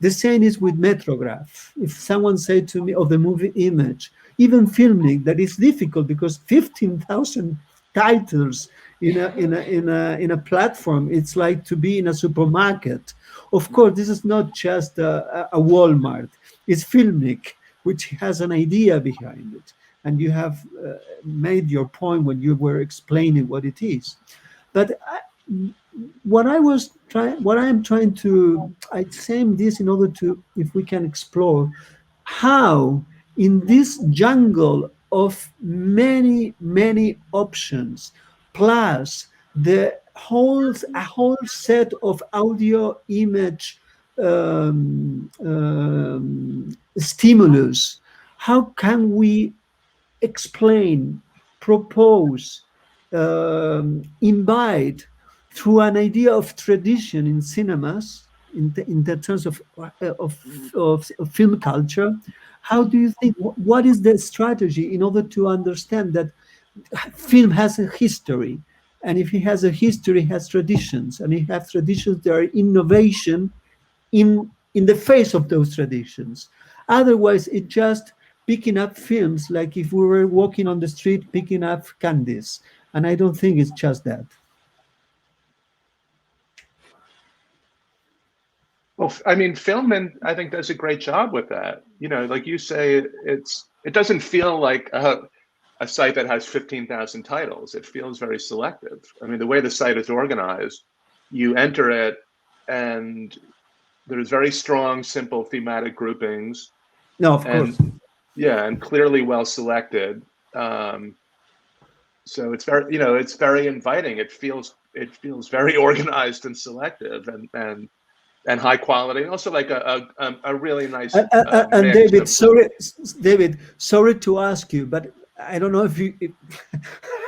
The same is with Metrograph. If someone said to me of the movie Image, even filming, that is difficult because 15,000 titles in a platform, it's like to be in a supermarket. Of course, this is not just a Walmart. It's filmic, which has an idea behind it. And you have made your point when you were explaining what it is. But what I'm trying to, I'm saying this in order to, if we can explore how in this jungle of many options, plus a whole set of audio image stimulus, how can we explain, propose, invite through an idea of tradition in cinemas, in the terms of film culture? How do you think, what is the strategy in order to understand that film has a history, and if it has a history, it has traditions, and it has traditions, there are innovation in the face of those traditions. Otherwise, it's just picking up films like if we were walking on the street picking up candies, and I don't think it's just that. Well, I mean, Filmin, I think, does a great job with that. You know, like you say, it doesn't feel like a site that has 15,000 titles. It feels very selective. I mean, the way the site is organized, you enter it and there's very strong, simple thematic groupings. No, of course. Yeah, and clearly well selected. So it's very, it's very inviting. It feels very organized and selective and high quality, and also like a really nice. And David, sorry to ask you, but I don't know if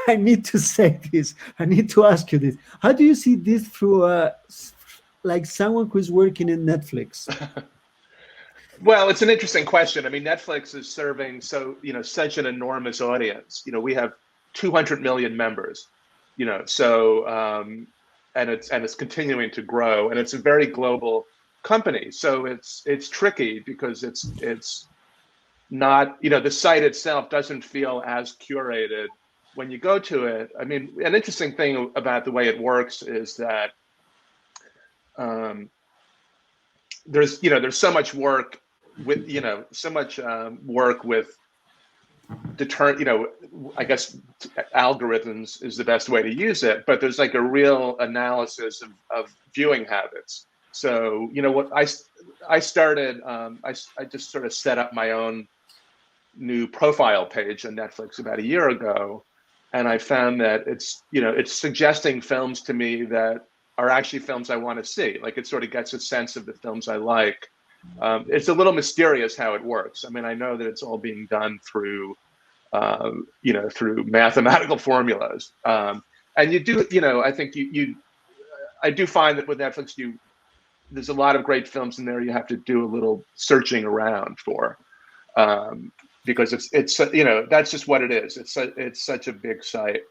I need to say this. I need to ask you this. How do you see this through like someone who's working in Netflix? Well, it's an interesting question. I mean, Netflix is serving such an enormous audience. We have 200 million members. So and it's continuing to grow, and it's a very global company. So it's tricky because it's not, the site itself doesn't feel as curated when you go to it. I mean, an interesting thing about the way it works is that there's so much work with work with I guess algorithms is the best way to use it, but there's like a real analysis of viewing habits. So what I started, I just sort of set up my own new profile page on Netflix about a year ago, and I found that it's suggesting films to me that are actually films I want to see. Like, it sort of gets a sense of the films I like. It's a little mysterious how it works. I mean, I know that it's all being done through through mathematical formulas, and you do, I think I do find that with Netflix, there's a lot of great films in there you have to do a little searching around for, because it's that's just what it is. It's such a big site.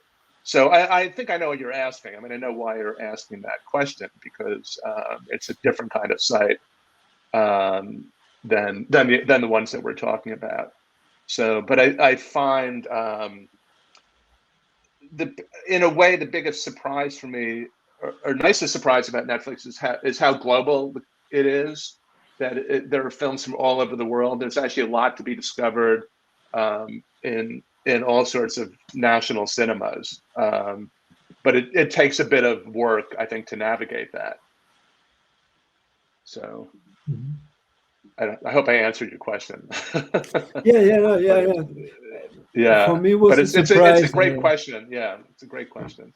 So I think I know what you're asking. I mean, I know why you're asking that question, because it's a different kind of site than the ones that we're talking about. So, but I find in a way the biggest surprise for me, or nicest surprise about Netflix, is how global it is. That there are films from all over the world. There's actually a lot to be discovered in all sorts of national cinemas. But it takes a bit of work, I think, to navigate that. So I hope I answered your question. Yeah. For me, it was it's a great question. Yeah, it's a great question.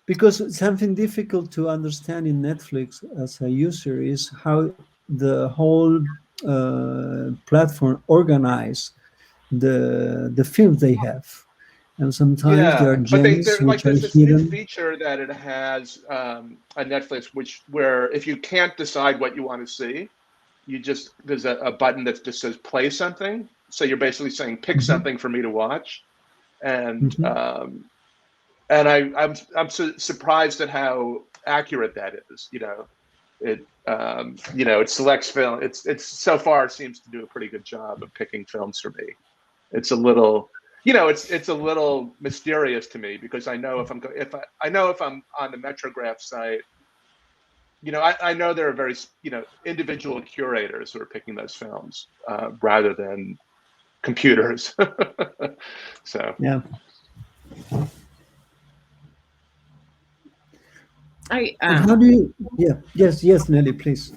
Because something difficult to understand in Netflix as a user is how the whole platform organize the films they have, and sometimes there are gems which are there's this hidden. new feature that it has on Netflix, where if you can't decide what you want to see, there's a button that just says play something. So you're basically saying pick something for me to watch, and I'm surprised at how accurate that is. It selects film. It's so far seems to do a pretty good job of picking films for me. It's a little, it's a little mysterious to me, because I know if I'm on the Metrograph site, I know there are very individual curators who are picking those films rather than computers. So yeah. How do you? Yeah. Yes, Nellie, please.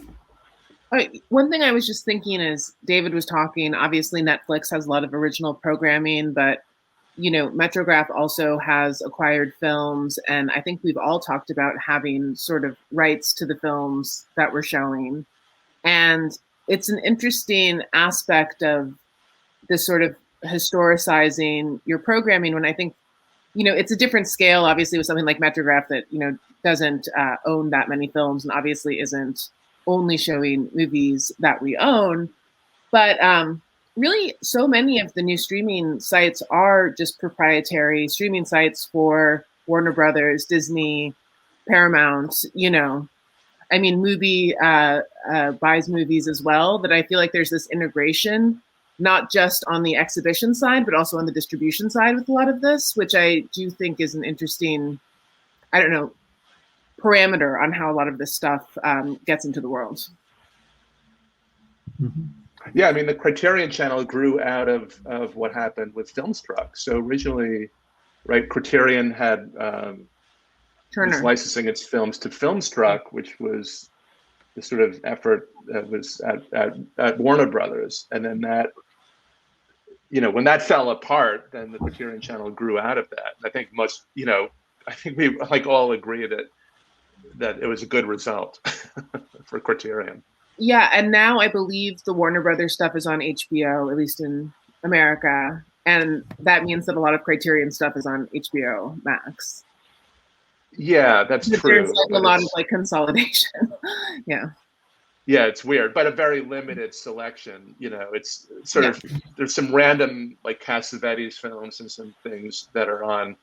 One thing I was just thinking is, David was talking, obviously Netflix has a lot of original programming, but Metrograph also has acquired films, and I think we've all talked about having sort of rights to the films that we're showing. And it's an interesting aspect of this sort of historicizing your programming, when I think, it's a different scale, obviously, with something like Metrograph that, doesn't own that many films, and obviously isn't only showing movies that we own. But really, so many of the new streaming sites are just proprietary streaming sites for Warner Brothers, Disney, Paramount. I mean, Mubi buys movies as well. That I feel like there's this integration, not just on the exhibition side, but also on the distribution side with a lot of this, which I do think is an interesting, parameter on how a lot of this stuff gets into the world. Yeah, I mean, the Criterion channel grew out of what happened with Filmstruck. So originally, right, Criterion had was licensing its films to Filmstruck, which was the sort of effort that was at Warner Brothers. And then that, when that fell apart, then the Criterion channel grew out of that. I think I think we all agree that it was a good result for Criterion. Yeah, and now I believe the Warner Brothers stuff is on HBO, at least in America, and that means that a lot of Criterion stuff is on HBO Max. Yeah, that's true. There's a lot of consolidation. Yeah. Yeah, it's weird, but a very limited selection. You know, it's sort of, there's some random like Cassavetes films and some things that are on,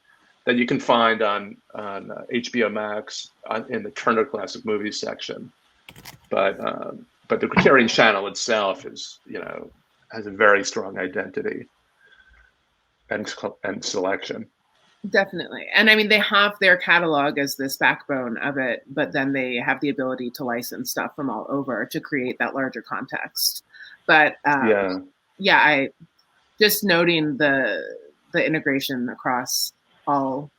that you can find on HBO Max in the Turner Classic Movies section. But the Criterion Channel itself is, you know, has a very strong identity and selection. Definitely. And I mean, they have their catalog as this backbone of it, but then they have the ability to license stuff from all over to create that larger context. But I just noting the integration across all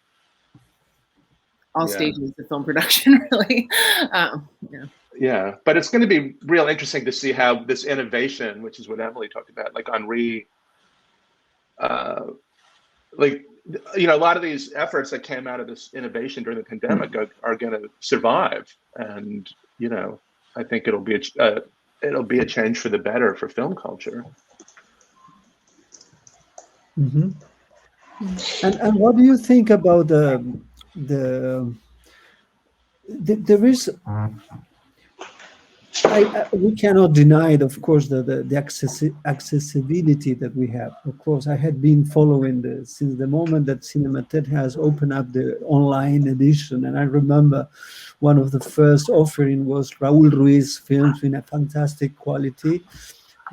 stages of film production, really. Yeah, but it's going to be real interesting to see how this innovation, which is what Emily talked about, like Henri, like, you know, a lot of these efforts that came out of this innovation during the pandemic are going to survive, and you know, I think it'll be a change for the better for film culture. Mm-hmm. And what do you think about there is? We cannot deny it, of course, the accessibility that we have. Of course, I had been following since the moment that Cinémathèque has opened up the online edition, and I remember one of the first offering was Raúl Ruiz films in a fantastic quality.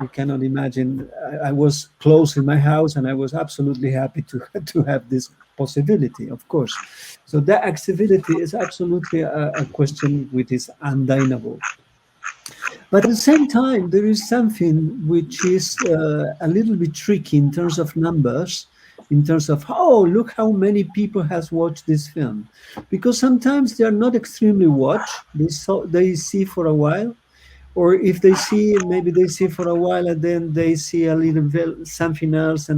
You cannot imagine. I was close in my house, and I was absolutely happy to have this possibility, of course. So that accessibility is absolutely a question which is undeniable. But at the same time, there is something which is a little bit tricky in terms of numbers, in terms of, oh, look how many people has watched this film. Because sometimes they are not extremely watched. They see for a while. Or if they see, maybe they see for a while and then they see a little bit something else.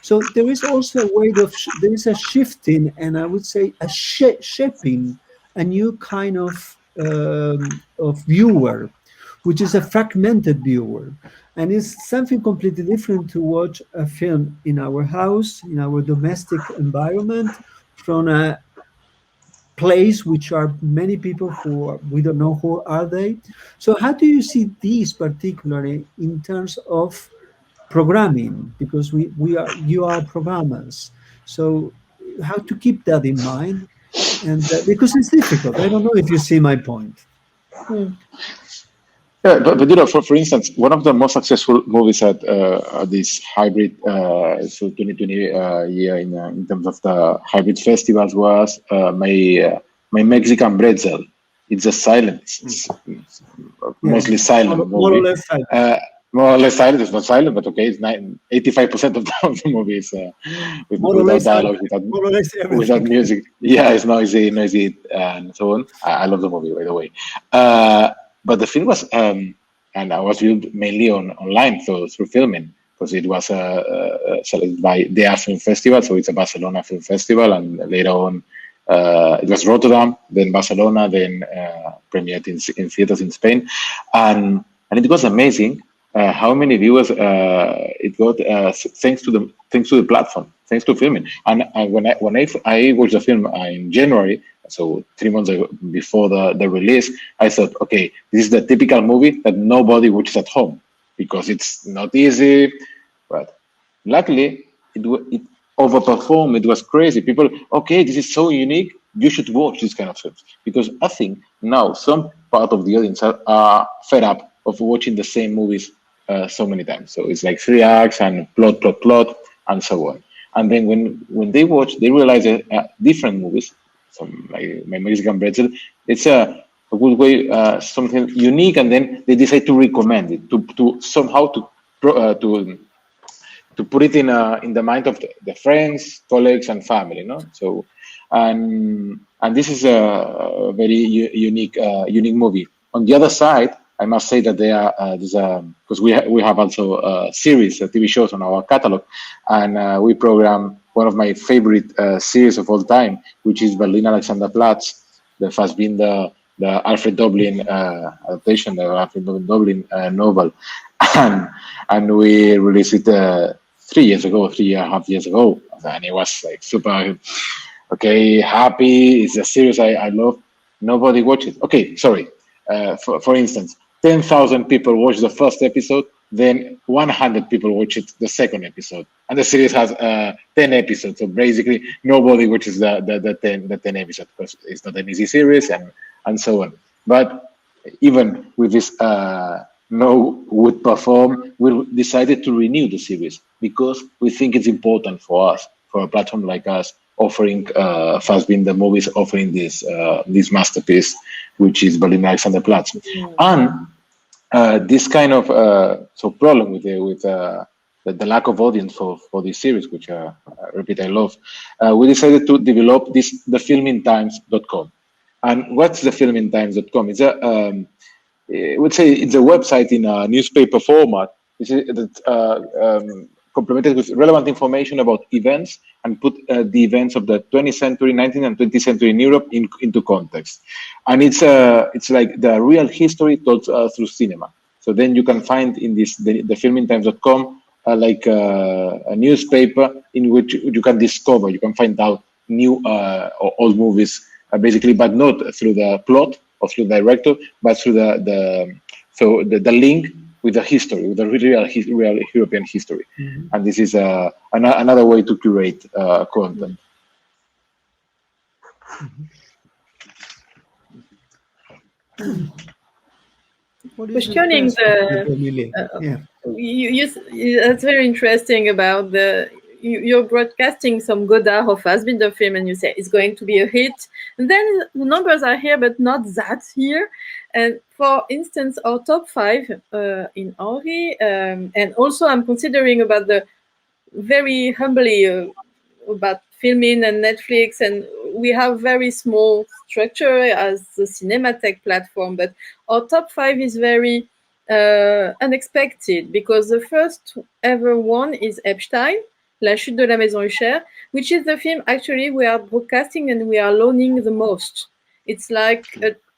So there is also a way there is a shifting, and I would say a shaping, a new kind of viewer, which is a fragmented viewer. And it's something completely different to watch a film in our house, in our domestic environment, from a place which are many people we don't know who are they. So how do you see these particularly in terms of programming? Because you are programmers. So how to keep that in mind? And because it's difficult. I don't know if you see my point. Yeah, but you know, for instance, one of the most successful movies at this hybrid 2020 year in terms of the hybrid festivals was my Mexican Pretzel. It's a silent, it's mostly silent movie. More or less silent. More or less silent. It's not silent, but okay, it's 85% of the movie is without dialogue, without music. Yeah, it's noisy, and so on. I love the movie, by the way. But the film was, and I was viewed mainly online through Filmin, because it was selected by the Film Festival, so it's a Barcelona Film Festival, and later on it was Rotterdam, then Barcelona, then premiered in theaters in Spain, and it was amazing how many viewers it got thanks to the platform, thanks to Filmin. And when I watched the film in January, so 3 months ago, before the release, I thought, okay, this is the typical movie that nobody watches at home because it's not easy. But luckily, it overperformed. It was crazy. People, okay, this is so unique. You should watch this kind of films, because I think now some part of the audience are fed up of watching the same movies so many times. So it's like 3 acts and plot, and so on. And then when they watch, they realize that different movies. Some like my Mexican Pretzel, it's a good way, something unique, and then they decide to recommend it to somehow to put it in the mind of the friends, colleagues, and family, no? So and this is a very unique movie. On the other side, I must say that because we have also series, TV shows on our catalog, and we program one of my favorite series of all time, which is Berlin Alexanderplatz, that has been the Alfred Doblin adaptation, the Alfred Doblin novel, and we released it 3.5 years ago, and it was like super happy. It's a series I love. Nobody watched it. Okay, sorry. For instance, 10,000 people watch the first episode, then 100 people watch it the second episode, and the series has 10 episodes. So basically, nobody watches the 10 episodes because it's not an easy series and so on. But even with this no would perform, we decided to renew the series because we think it's important for us, for a platform like us, offering Fassbinder movies, offering this masterpiece, which is Berliner Alexanderplatz. And this kind of problem with the lack of audience for this series, which I repeat I love, we decided to develop the filmintimes.com. And what's the filmintimes.com? It's I would say it's a website in a newspaper format. It's complemented with relevant information about events and put the events of the 20th century, 19th and 20th century in Europe into context. And it's like the real history told through cinema. So then you can find in this the filmintimes.com like a newspaper in which you can discover, you can find out new or old movies, basically, but not through the plot or through the director, but through the link with the history, with the real European history. Mm-hmm. And this is another way to curate content. Mm-hmm. Questioning that's very interesting about you're broadcasting some Godard or Fassbinder film and you say it's going to be a hit. And then the numbers are here, but not that here. And for instance, our top 5 in Henri, and also I'm considering about the very humbly about Filmin and Netflix, and we have very small structure as the Cinémathèque platform, but our top 5 is very unexpected because the first ever one is Epstein, La chute de la maison Usher, which is the film actually we are broadcasting and we are loaning the most. It's like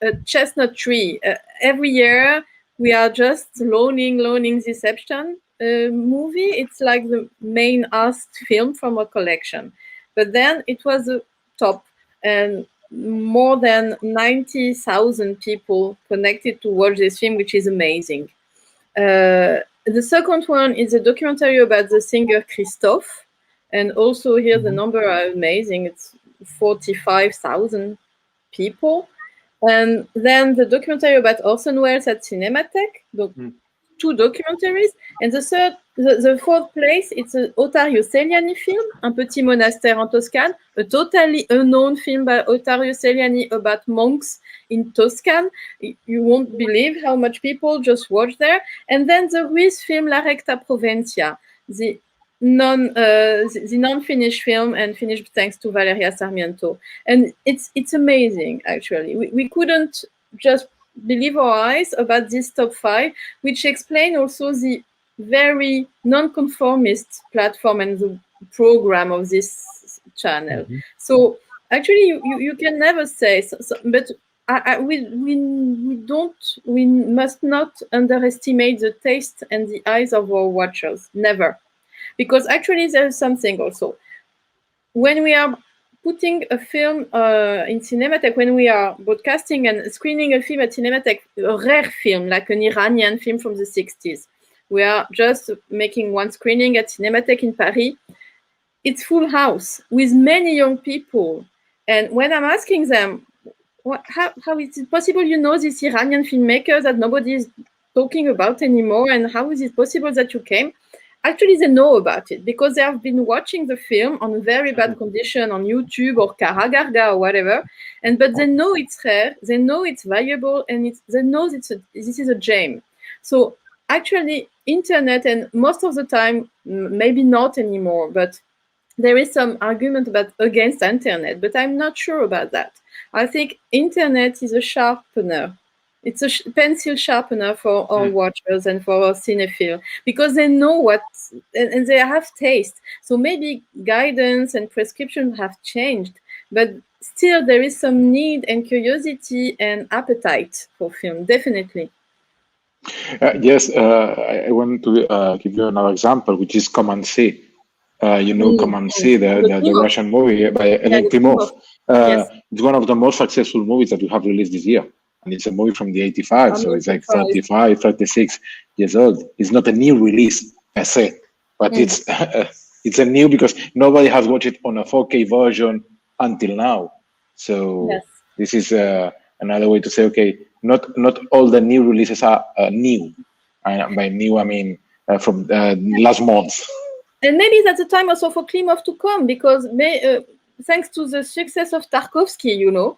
a chestnut tree. Every year we are just loaning this Epstein movie. It's like the main asked film from a collection. But then it was the top, and more than 90,000 people connected to watch this film, which is amazing. The second one is a documentary about the singer Christophe. And also here the number are amazing. It's 45,000 people. And then the documentary about Orson Welles at Cinémathèque. 2 documentaries. And the fourth place, it's an Ottario Celiani film, Un petit monastère en Toscane, a totally unknown film by Ottario Celiani about monks in Toscane. You won't believe how much people just watch there. And then the Ruiz film La Recta Provencia, the non-finished film and finished thanks to Valeria Sarmiento. And it's amazing, actually. We couldn't just believe our eyes about this top 5, which explain also the very non-conformist platform and the program of this channel. Mm-hmm. So actually, you can never say, but we must not underestimate the taste and the eyes of our watchers, never. Because actually there is something also. When we are putting a film in Cinémathèque, when we are broadcasting and screening a film at Cinémathèque, a rare film, like an Iranian film from the 60s, we are just making one screening at Cinémathèque in Paris. It's full house with many young people. And when I'm asking them, how is it possible you know this Iranian filmmaker that nobody is talking about anymore, and how is it possible that you came? Actually, they know about it because they have been watching the film on very bad condition on YouTube or Karagarga or whatever. But they know it's rare, they know it's valuable, and they know this is a gem. So actually, internet, and most of the time, maybe not anymore, but there is some argument against internet, but I'm not sure about that. I think internet is a sharpener. It's a pencil sharpener for our watchers and for our cinephile, because they know what, and they have taste. So maybe guidance and prescription have changed, but still there is some need and curiosity and appetite for film, definitely. Yes, I want to give you another example, which is Come and See. Come and See, the Russian movie by Oleg Klimov. Yes. It's one of the most successful movies that we have released this year. it's a movie from the 85, so it's like 85. 35, 36 years old. It's not a new release per se, but it's a new because nobody has watched it on a 4K version until now. So Yes. this is another way to say, okay, not all the new releases are new. By new, I mean from last month. And maybe that's the time also for Klimov to come, because thanks to the success of Tarkovsky, you know,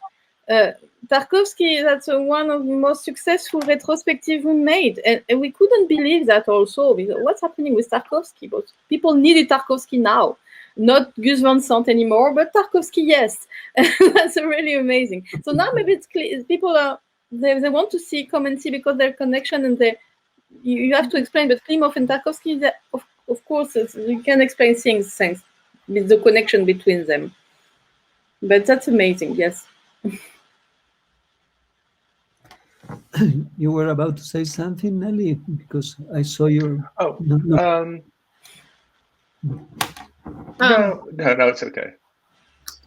Tarkovsky, that's one of the most successful retrospectives we made. And we couldn't believe that also, because what's happening with Tarkovsky? But people needed Tarkovsky now. Not Gus Van Sant anymore, but Tarkovsky, yes. That's really amazing. So now maybe it's clear, people are, they want to come and see because their connection, and you have to explain, but Klimov and Tarkovsky, of course, you can explain things thanks with the connection between them. But that's amazing, yes. You were about to say something, Nellie, because I saw your... Oh, No. No, it's okay.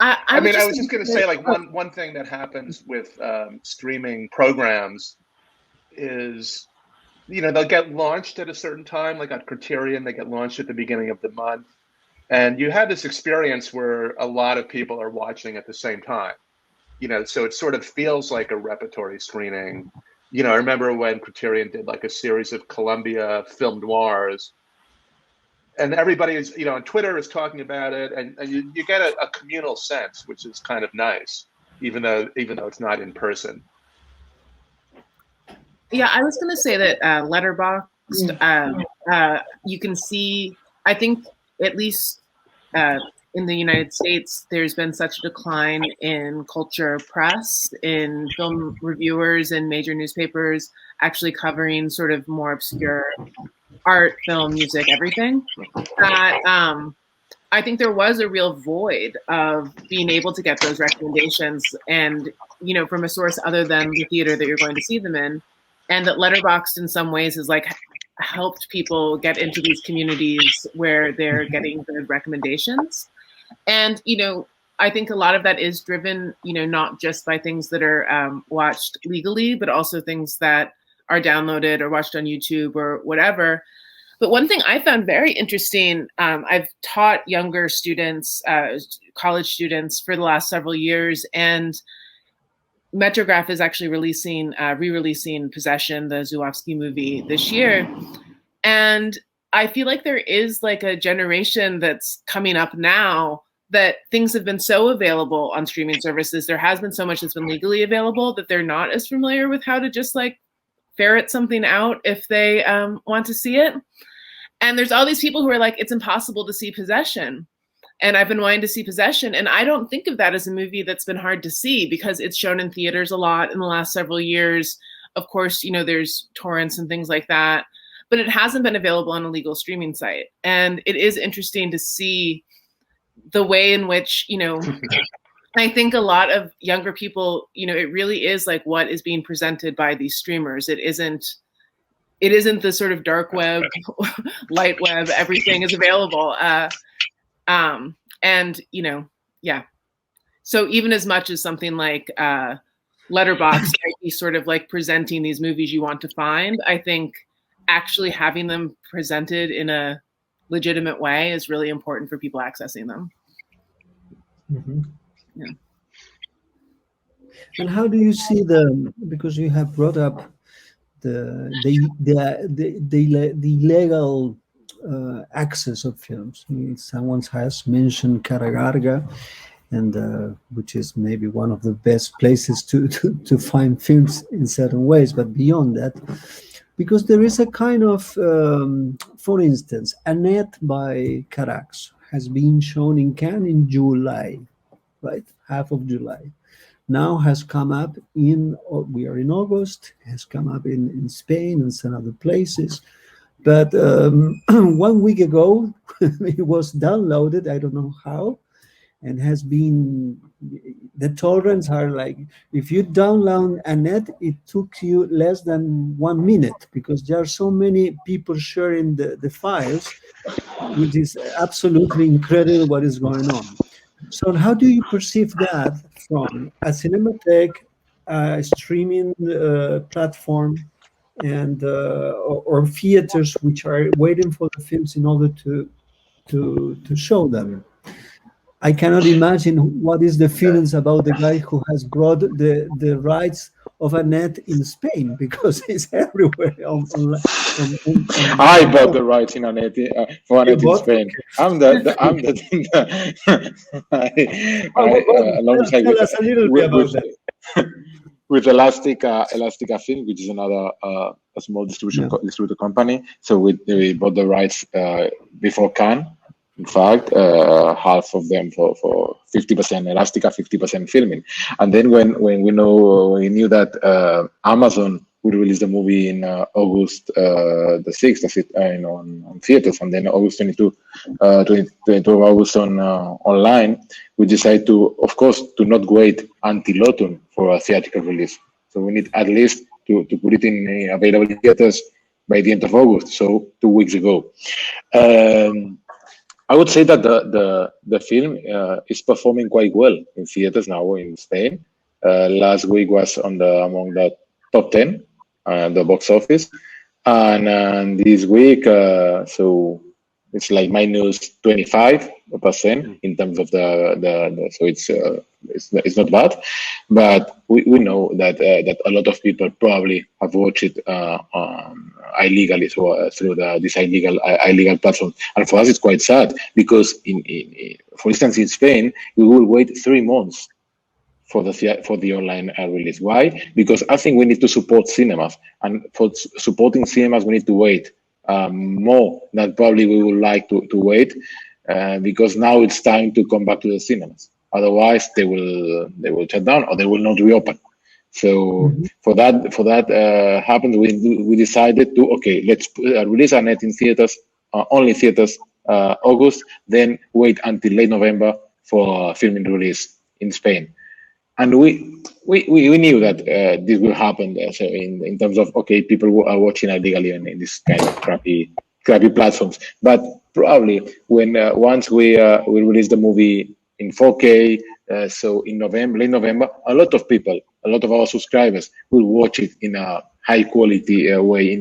I mean, I was just going to say, like, one thing that happens with streaming programs is, you know, they'll get launched at a certain time, like on Criterion, they get launched at the beginning of the month. And you have this experience where a lot of people are watching at the same time, you know, so it sort of feels like a repertory screening. You know, I remember when Criterion did like a series of Columbia film noirs, and everybody is, you know, on Twitter is talking about it, and you get a communal sense, which is kind of nice, even though it's not in person. Yeah, I was going to say that Letterboxd, you can see, I think at least in the United States, there's been such a decline in culture press, in film reviewers and major newspapers actually covering sort of more obscure art, film, music, everything, that I think there was a real void of being able to get those recommendations and, you know, from a source other than the theater that you're going to see them in. And that Letterboxd in some ways has like helped people get into these communities where they're getting good recommendations. And, you know, I think a lot of that is driven, you know, not just by things that are watched legally, but also things that are downloaded or watched on YouTube or whatever. But one thing I found very interesting, I've taught younger students, college students for the last several years, and Metrograph is actually re-releasing Possession, the Zuławski movie, this year. And I feel like there is like a generation that's coming up now that things have been so available on streaming services. There has been so much that's been legally available that they're not as familiar with how to just like ferret something out if they want to see it. And there's all these people who are like, it's impossible to see Possession. And I've been wanting to see Possession. And I don't think of that as a movie that's been hard to see because it's shown in theaters a lot in the last several years. Of course, you know, there's torrents and things like that, but it hasn't been available on a legal streaming site. And it is interesting to see the way in which, you know, I think a lot of younger people, you know, it really is like what is being presented by these streamers. It isn't the sort of dark web, light web, everything is available. And, you know, yeah. So even as much as something like Letterboxd might be sort of like presenting these movies you want to find, I think actually having them presented in a legitimate way is really important for people accessing them. Mm-hmm. Yeah. And how do you see because you have brought up the legal access of films. I mean, someone has mentioned Karagarga, and which is maybe one of the best places to find films in certain ways, but beyond that, because there is a kind of, for instance, Annette by Carax has been shown in Cannes in July, right? Half of July. Now has come up we are in August, has come up in Spain and some other places. But 1 week ago, it was downloaded, I don't know how, and has been, the torrents are like, if you download Annette, it took you less than 1 minute because there are so many people sharing the files, which is absolutely incredible what is going on. So how do you perceive that from a Cinémathèque streaming platform and or theaters which are waiting for the films in order to show them. I cannot imagine what is the feelings about the guy who has brought the rights of Annette in Spain, because it's everywhere. I bought the rights in Annette for Annette in Spain. I'm the alongside tell us a little bit about that. With Elastica Film, which is another a small distributor company. So we bought the rights before Cannes. In fact, half of them for 50% Elastica, 50% Filmin. And then when we knew that Amazon would release the movie in August the 6th, on theaters, and then August 22 August on online, we decided to, of course, to not wait until autumn for a theatrical release. So we need at least to put it in available theaters by the end of August, so 2 weeks ago. I would say that the film is performing quite well in theaters now in Spain. Last week was among the top 10, the box office, and this week, so it's like minus 25% in terms of the so it's not bad, but we know that a lot of people probably have watched it illegally through this illegal platform, and for us it's quite sad because for instance in Spain we will wait 3 months for the online release. Why? Because I think we need to support cinemas, and for supporting cinemas we need to wait more than probably we would like to wait, because now it's time to come back to the cinemas. Otherwise, they will shut down or they will not reopen. So for that happened, we decided to let's release Annette in theaters, only theaters, August, then wait until late November for filming release in Spain. And we knew that this will happen. So in terms of people are watching illegally in this kind of crappy platforms. But probably when once we release the movie in 4K, so in late November, a lot of our subscribers will watch it in a high quality way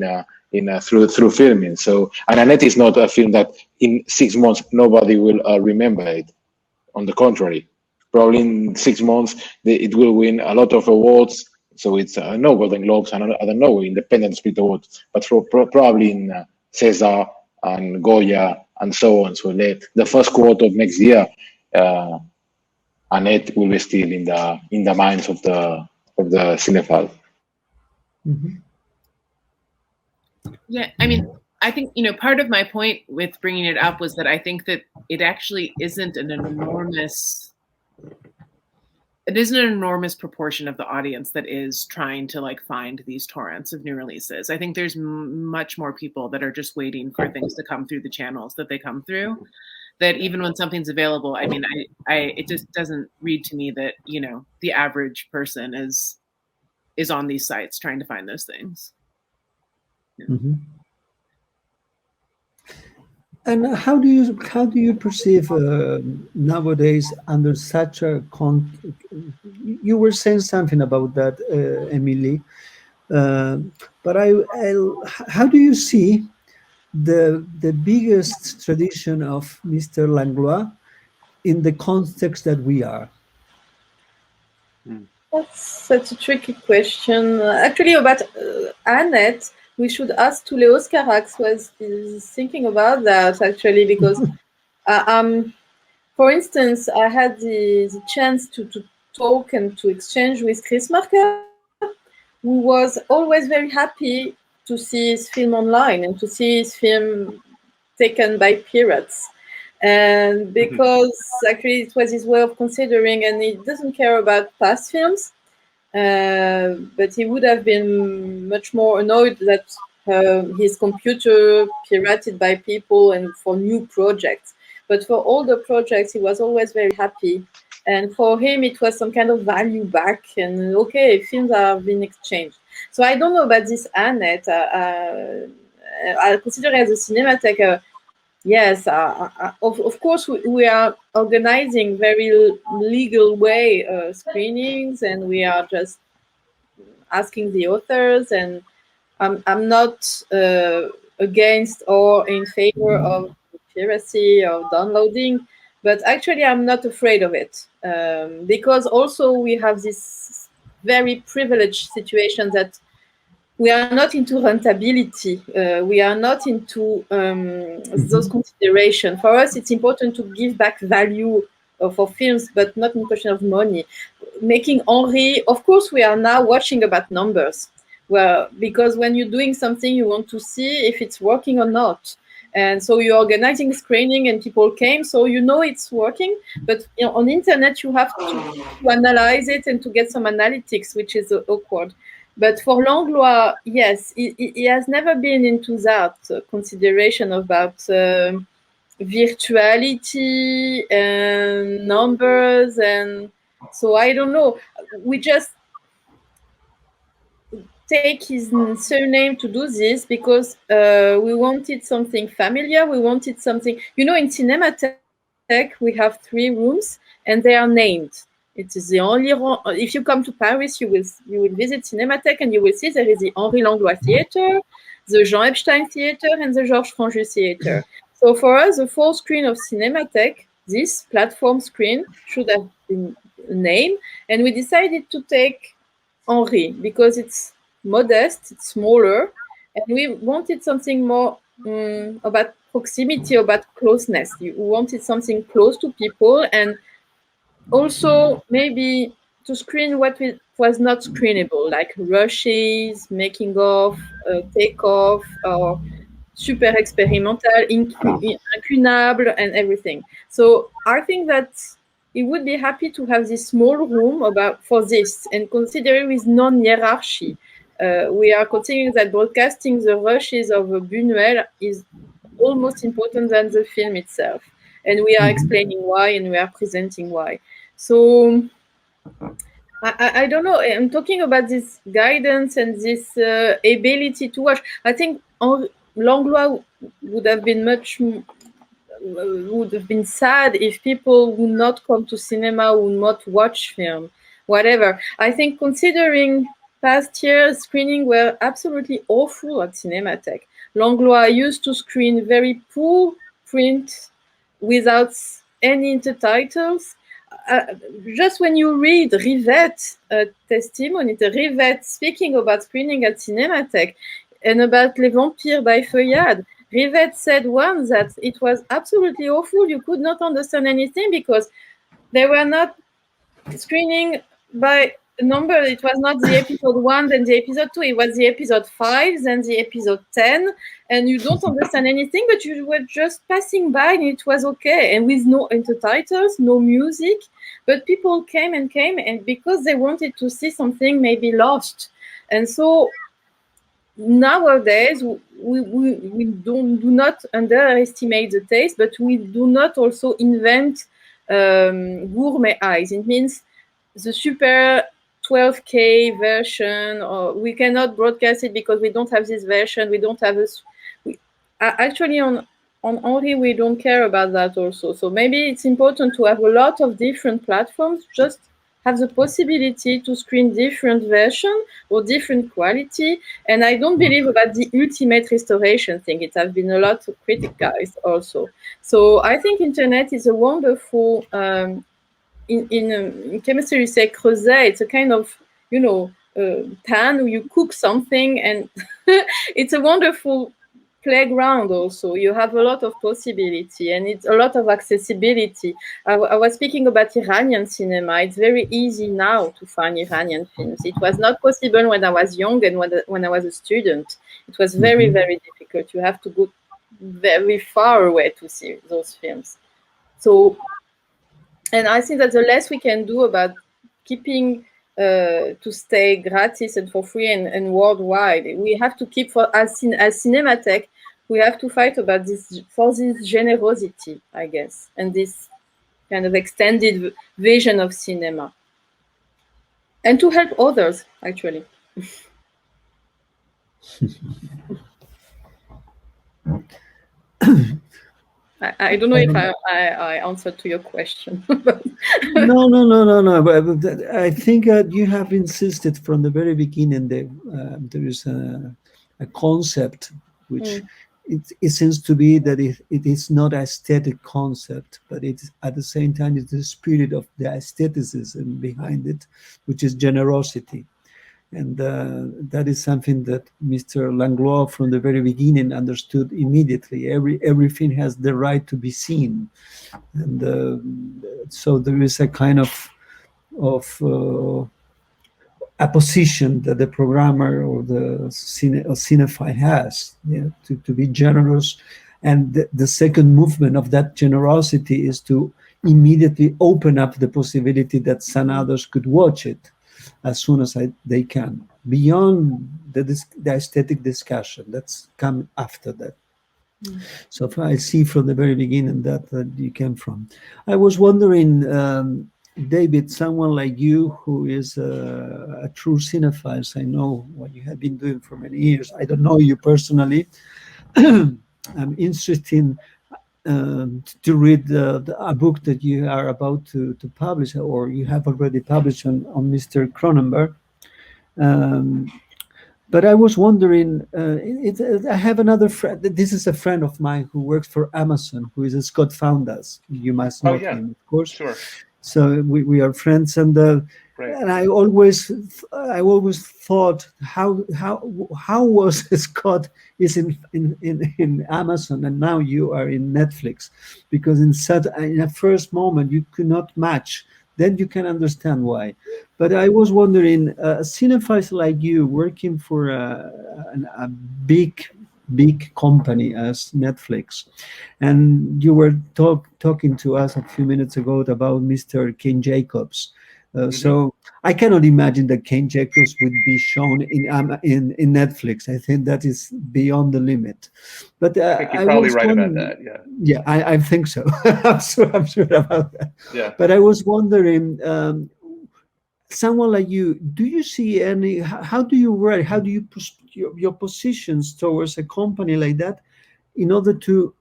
through filming. So, and Annette is not a film that in 6 months nobody will remember it. On the contrary. Probably in 6 months, it will win a lot of awards. So it's no Golden Globes, and I don't know, Independent Spirit Awards, but probably in César and Goya and so on. So the first quarter of next year, Annette will be still in the minds of the cinephile. Yeah, I mean, I think part of my point with bringing it up was that I think that it actually isn't an enormous. It isn't an enormous proportion of the audience that is trying to find these torrents of new releases. I think there's much more people that are just waiting for things to come through the channels that they come through. That even when something's available, I mean, it just doesn't read to me that the average person is on these sites trying to find those things. Mm-hmm. And how do you perceive nowadays under such a you were saying something about that, Émilie, but how do you see the biggest tradition of Mr. Langlois in the context that we are? That's such a tricky question. Actually, about Annette, we should ask Tuleos Carax, who is thinking about that, actually, because, for instance, I had the chance to talk and to exchange with Chris Marker, who was always very happy to see his film online and to see his film taken by pirates. And because actually it was his way of considering, and he doesn't care about past films, but he would have been much more annoyed that his computer pirated by people and for new projects. But for all the projects, he was always very happy. And for him, it was some kind of value back. And films have been exchanged. So I don't know about this Annette. I consider it as a Cinémathèque. Yes, of course, we are organizing very legal way screenings, and we are just asking the authors, and I'm not against or in favor of piracy or downloading, but actually I'm not afraid of it, because also we have this very privileged situation that we are not into rentability. We are not into those considerations. For us, it's important to give back value for films, but not in question of money. Making Henri, of course, we are now watching about numbers. Well, because when you're doing something, you want to see if it's working or not. And so you're organizing screening and people came, so you know it's working. But on the internet, you have to analyze it and to get some analytics, which is awkward. But for Langlois, yes, he has never been into that consideration about virtuality and numbers. And so I don't know. We just take his surname to do this because we wanted something familiar. We wanted something, in Cinémathèque, we have 3 rooms and they are named. It is the only if you come to Paris, you will visit Cinémathèque and you will see there is the Henri Langlois Theatre, the Jean Epstein Theatre, and the Georges Franju Theatre. So for us, the 4th screen of Cinémathèque, this platform screen should have been a name, and we decided to take Henri because it's modest, it's smaller, and we wanted something more about proximity, about closeness. We wanted something close to people, and also maybe to screen what was not screenable, like rushes, making of, takeoff, or super experimental, incunable, and everything. So I think that he would be happy to have this small room for this, and considering with non-hierarchy. We are considering that broadcasting the rushes of Buñuel is almost important than the film itself. And we are explaining why, and we are presenting why. So I don't know. I'm talking about this guidance and this ability to watch. I think Langlois would have been sad if people would not come to cinema, would not watch film, whatever. I think considering past years, screening were absolutely awful at Cinémathèque. Langlois used to screen very poor print without any intertitles. Just when you read Rivette's testimony, the Rivette speaking about screening at Cinémathèque and about Les Vampires by Feuillade, Rivette said once that it was absolutely awful. You could not understand anything because they were not screening by number. It was not the episode 1, then the episode 2. It was the episode 5, then the episode 10. And you don't understand anything, but you were just passing by and it was okay. And with no intertitles, no music. But people came, and because they wanted to see something maybe lost. And so nowadays, we do not underestimate the taste, but we do not also invent gourmet eyes. It means the super 12K version, or we cannot broadcast it because we don't have this version. We don't have actually on Henri, we don't care about that also. So maybe it's important to have a lot of different platforms, just have the possibility to screen different versions or different quality. And I don't believe about the ultimate restoration thing. It has been a lot criticized also. So I think internet is a wonderful, in chemistry you say creuset. It's a kind of, pan where you cook something, and it's a wonderful playground also. You have a lot of possibility, and it's a lot of accessibility. I was speaking about Iranian cinema. It's very easy now to find Iranian films. It was not possible when I was young and when I was a student. It was very, very difficult. You have to go very far away to see those films. So, and I think that the less we can do about keeping to stay gratis and for free and worldwide, we have to keep as Cinémathèque, we have to fight about this generosity, I guess, and this kind of extended vision of cinema, and to help others actually. I don't know if I answered to your question. No. But I think you have insisted from the very beginning that there is a concept which it seems to be that it is not an aesthetic concept, but it's at the same time it's the spirit of the aestheticism behind it, which is generosity. And that is something that Mr. Langlois from the very beginning understood immediately. Everything has the right to be seen. And so there is a kind of a position that the programmer or the cinephile has, to be generous. And the second movement of that generosity is to immediately open up the possibility that some others could watch it as soon as they can, beyond the aesthetic discussion that's come after that. So I see from the very beginning that you came from. I was wondering, David, someone like you who is a true cinephile, I know what you have been doing for many years. I don't know you personally. I'm interested to read a book that you are about to publish, or you have already published on Mr. Cronenberg. But I was wondering, I have another friend. This is a friend of mine who works for Amazon, who is Scott Foundas. You must know him, of course. Sure. So we are friends, and I always thought how was Scott is in Amazon, and now you are in Netflix, because in a first moment you could not match. Then you can understand why. But I was wondering, cinephiles like you working for a big company as Netflix, and you were talking to us a few minutes ago about Mr. Ken Jacobs. So I cannot imagine that Ken Jacobs would be shown in Netflix. I think that is beyond the limit. But I think you're probably right about that. Yeah, I think so. I'm sure about that. Yeah. But I was wondering, someone like you, do you see any? How do you write? How do you push your positions towards a company like that, in order to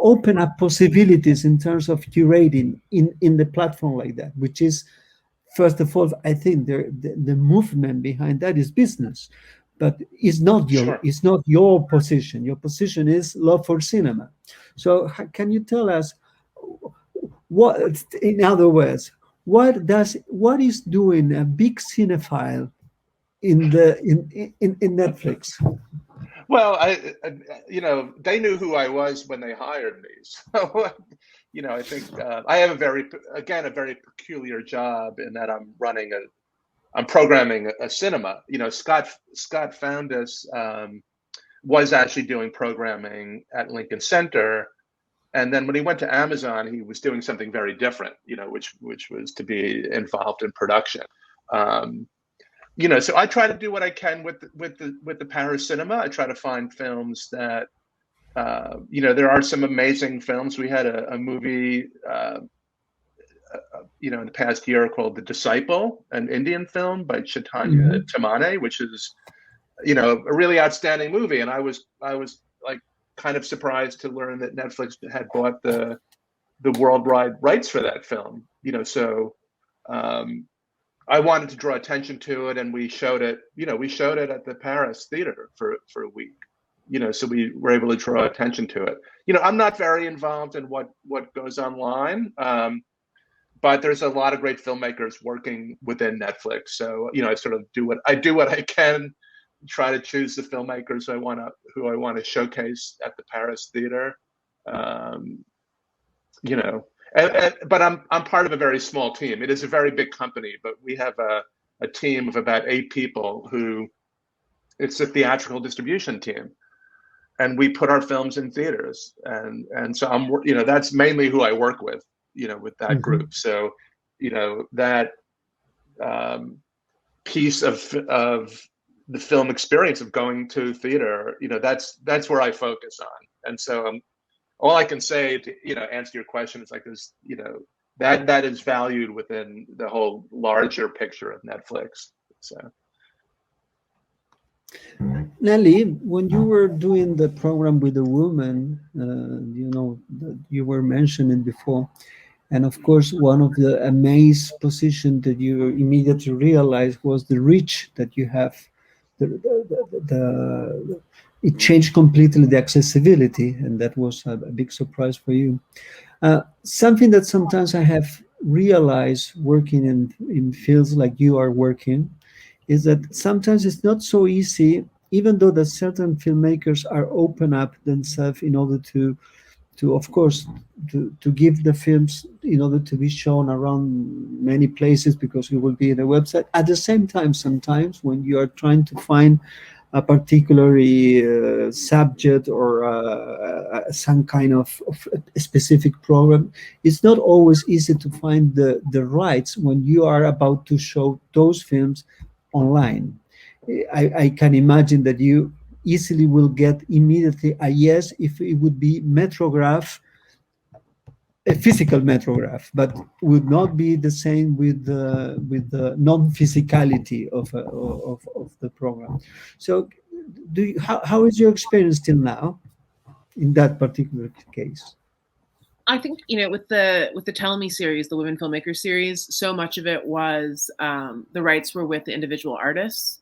open up possibilities in terms of curating in the platform like that, which is, first of all, I think the movement behind that is business, but it's not your position. Your position is love for cinema. So can you tell us what, in other words, what is doing a big cinephile in Netflix? Well, they knew who I was when they hired me. So, I think I have a very peculiar job in that I'm programming a cinema. Scott Foundas was actually doing programming at Lincoln Center, and then when he went to Amazon, he was doing something very different. Which was to be involved in production. So I try to do what I can with the Paris cinema. I try to find films that, there are some amazing films. We had a movie, in the past year called The Disciple, an Indian film by Chaitanya Tamane, which is, a really outstanding movie. And I was like kind of surprised to learn that Netflix had bought the worldwide rights for that film. So. I wanted to draw attention to it, and we showed it. We showed it at the Paris theater for a week. So we were able to draw attention to it. I'm not very involved in what goes online, but there's a lot of great filmmakers working within Netflix. So I sort of do what I can, try to choose the filmmakers who I want to showcase at the Paris theater. But I'm part of a very small team. It is a very big company, but we have a team of about 8 people it's a theatrical distribution team, and we put our films in theaters. And so that's mainly who I work with, with that group. So, that piece of the film experience of going to theater, that's where I focus on. And so all I can say to answer your question is like this, that is valued within the whole larger picture of Netflix. So Nellie, when you were doing the program with the woman, you were mentioning before, and of course, one of the amazing positions that you immediately realized was the reach that you have. It changed completely the accessibility, and that was a big surprise for you. Something that sometimes I have realized working in fields like you are working is that sometimes it's not so easy, even though that certain filmmakers are open up themselves in order to of course, to give the films in order to be shown around many places because it will be in a website. At the same time, sometimes when you are trying to find a particular subject or some kind of specific program, it's not always easy to find the rights when you are about to show those films online. I can imagine that you easily will get immediately a yes if it would be Metrograph, a physical Metrograph, but would not be the same with the non-physicality of the program. So, how is your experience till now in that particular case? I think, with the Tell Me series, the Women Filmmakers series, so much of it was the rights were with the individual artists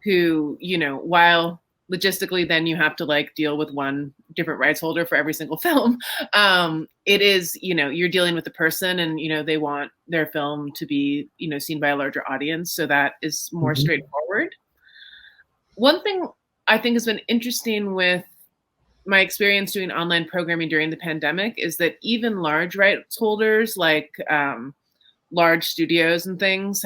who, while logistically then you have to deal with one different rights holder for every single film. It is, you're dealing with the person and, they want their film to be, seen by a larger audience. So that is more straightforward. One thing I think has been interesting with my experience doing online programming during the pandemic is that even large rights holders like large studios and things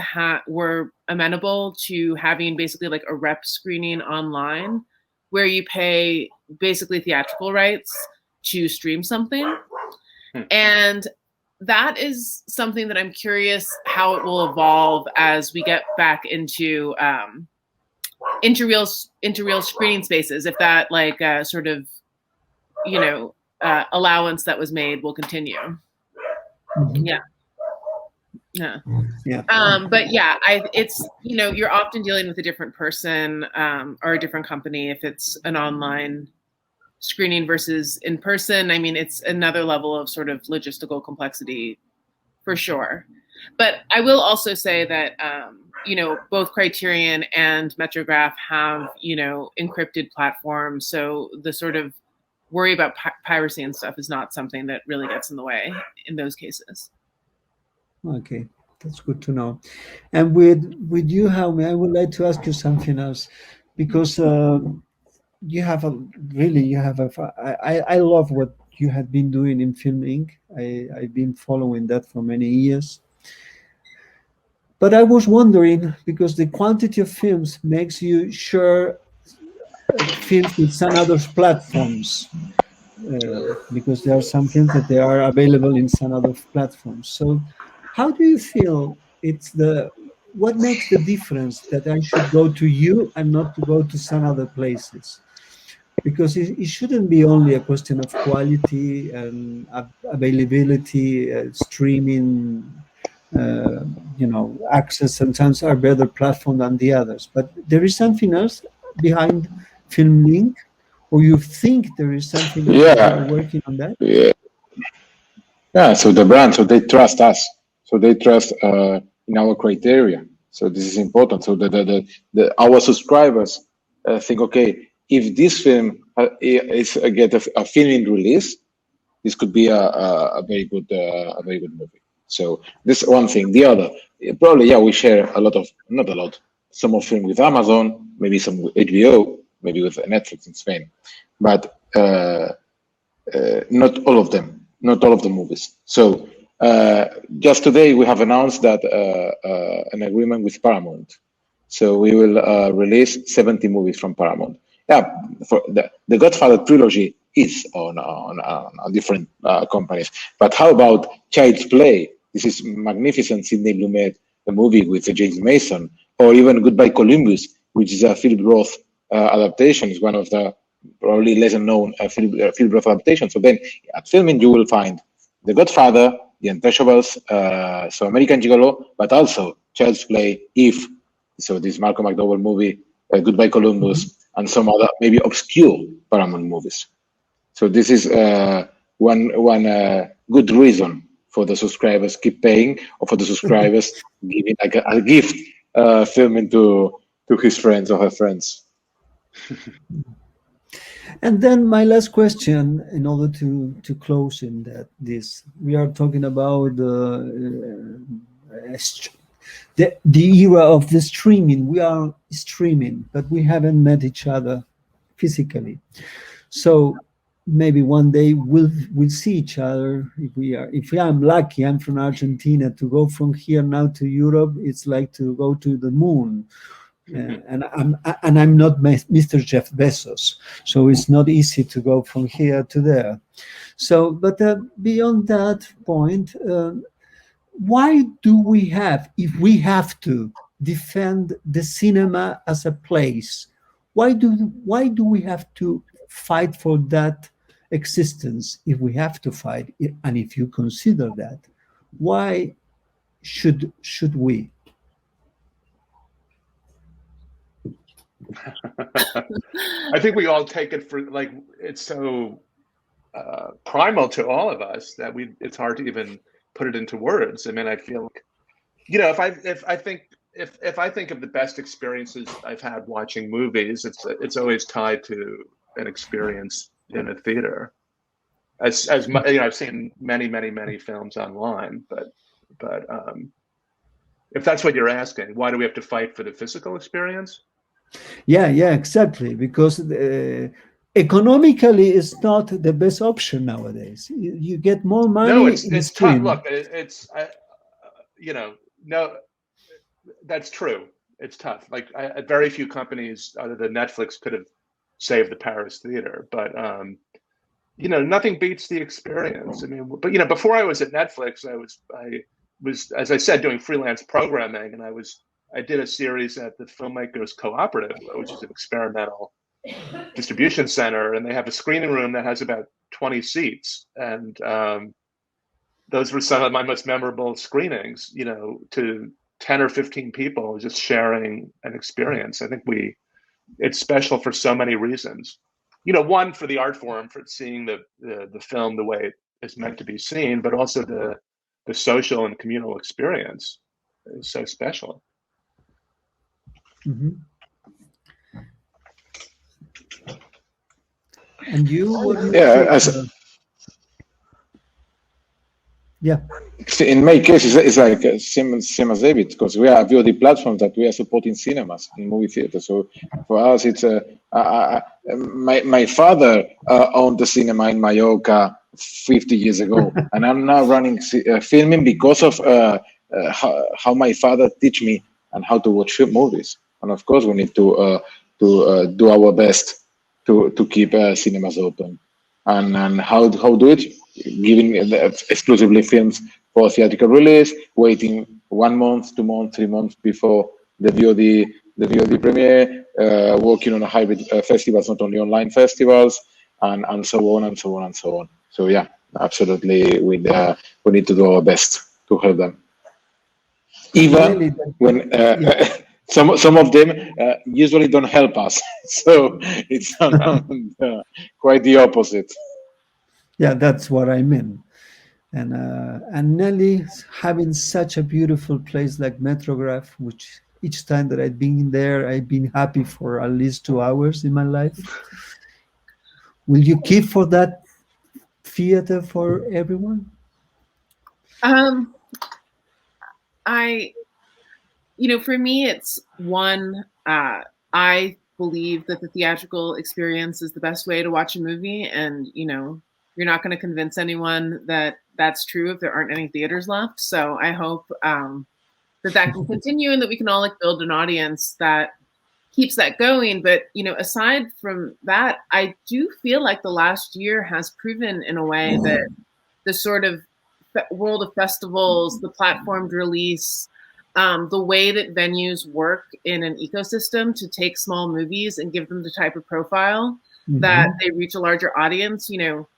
were amenable to having basically a rep screening online where you pay basically theatrical rights to stream something. And that is something that I'm curious how it will evolve as we get back into real screening spaces, if that sort of allowance that was made will continue. But yeah, it's you're often dealing with a different person or a different company if it's an online screening versus in person. I mean, it's another level of sort of logistical complexity for sure. But I will also say that both Criterion and Metrograph have encrypted platforms, so the sort of worry about piracy and stuff is not something that really gets in the way in those cases. Okay, that's good to know. And with you, Jaume, I would like to ask you something else, because I love what you have been doing in Filmin. I've been following that for many years. But I was wondering, because the quantity of films makes you share films with some other platforms, because there are some films that they are available in some other platforms. So how do you feel what makes the difference that I should go to you and not to go to some other places? Because it shouldn't be only a question of quality and availability, streaming, access sometimes are better platform than the others. But there is something else behind Filmin, or you think there is something else that you are working on that? Yeah, so the brand, so they trust us. So they trust in our criteria. So this is important. So our subscribers think, okay, if this film get a film release, this could be a very good movie. So this one thing. The other, probably, we share some of film with Amazon, maybe some with HBO, maybe with Netflix in Spain, but not all of them. Not all of the movies. So just today we have announced that an agreement with Paramount. So we will release 70 movies from Paramount. Yeah, for the Godfather trilogy is on different companies. But how about Child's Play? This is magnificent Sidney Lumet, the movie with James Mason, or even Goodbye Columbus, which is a Philip Roth adaptation. Is one of the probably lesser known Philip Roth adaptation. So then at Filmin you will find The Godfather, The Untouchables, so American Gigolo, but also Child's Play, If, so this Malcolm McDowell movie Goodbye Columbus, and some other maybe obscure Paramount movies. So this is one good reason for the subscribers keep paying, or for the subscribers giving like a gift, filming to his friends or her friends. And then my last question, in order to close in this, we are talking about the era of the streaming. We are streaming, but we haven't met each other physically. So maybe one day we'll see each other. If I'm lucky, I'm from Argentina. To go from here now to Europe, it's like to go to the moon. And I'm not Mr. Jeff Bezos, so it's not easy to go from here to there. So, but beyond that point, why do we have, if we have to defend the cinema as a place, why do we have to fight for that existence? If we have to fight, and if you consider that, why should we? I think we all take it for like it's so primal to all of us that it's hard to even put it into words. I mean, I feel like, you know, if I think of the best experiences I've had watching movies, it's always tied to an experience in a theater. As you know, I've seen many films online, but if that's what you're asking, why do we have to fight for the physical experience? Yeah, exactly. Because economically, it's not the best option nowadays. You get more money. No, it's tough. Look, you know, no, that's true. It's tough. Like very few companies other than Netflix could have saved the Paris theater, but you know, nothing beats the experience. I mean, but you know, before I was at Netflix, I was, as I said, doing freelance programming, and I did a series at the Filmmakers Cooperative, which is an experimental distribution center, and they have a screening room that has about 20 seats, and those were some of my most memorable screenings. You know, to 10 or 15 people just sharing an experience. I think it's special for so many reasons. You know, one, for the art form, for seeing the film the way it is meant to be seen, but also the social and communal experience is so special. Mm-hmm. And you? What do you think? Yeah. In my case, it's like same as David, because we are a VOD platform that we are supporting cinemas and movie theaters. So for us, it's my father owned the cinema in Mallorca 50 years ago, and I'm now running filming because of how my father teach me and how to watch movies. And of course, we need to do our best to keep cinemas open. And how do it? Giving exclusively films for theatrical release, waiting 1 month, 2 months, 3 months before the VOD premiere, working on a hybrid festivals, not only online festivals, and so on and so on and so on. So yeah, absolutely, we need to do our best to help them. Even when some of them usually don't help us, so it's quite the opposite. Yeah, that's what I mean. And Nellie, having such a beautiful place like Metrograph, which each time that I've been there, I've been happy for at least 2 hours in my life. Will you keep for that theater for everyone? You know, for me, it's one, I believe that the theatrical experience is the best way to watch a movie. And, you know, you're not going to convince anyone that that's true if there aren't any theaters left. So I hope that can continue and that we can all like build an audience that keeps that going. But, you know, aside from that, I do feel like the last year has proven in a way that the sort of world of festivals, the platformed release, the way that venues work in an ecosystem to take small movies and give them the type of profile that they reach a larger audience, you know,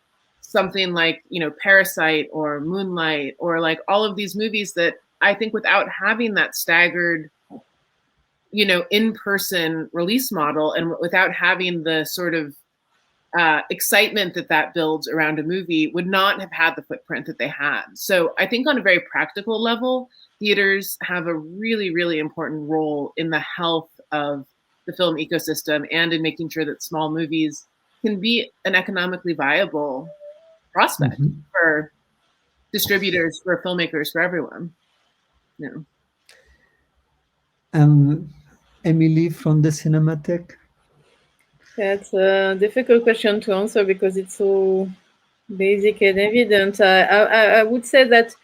something like, you know, Parasite or Moonlight or like all of these movies that I think without having that staggered in-person release model, and without having the sort of excitement that builds around a movie, would not have had the footprint that they had. So I think on a very practical level, theaters have a really, really important role in the health of the film ecosystem and in making sure that small movies can be an economically viable prospect for distributors, for filmmakers, for everyone. Émilie from the Cinémathèque. That's a difficult question to answer because it's so basic and evident. I would say that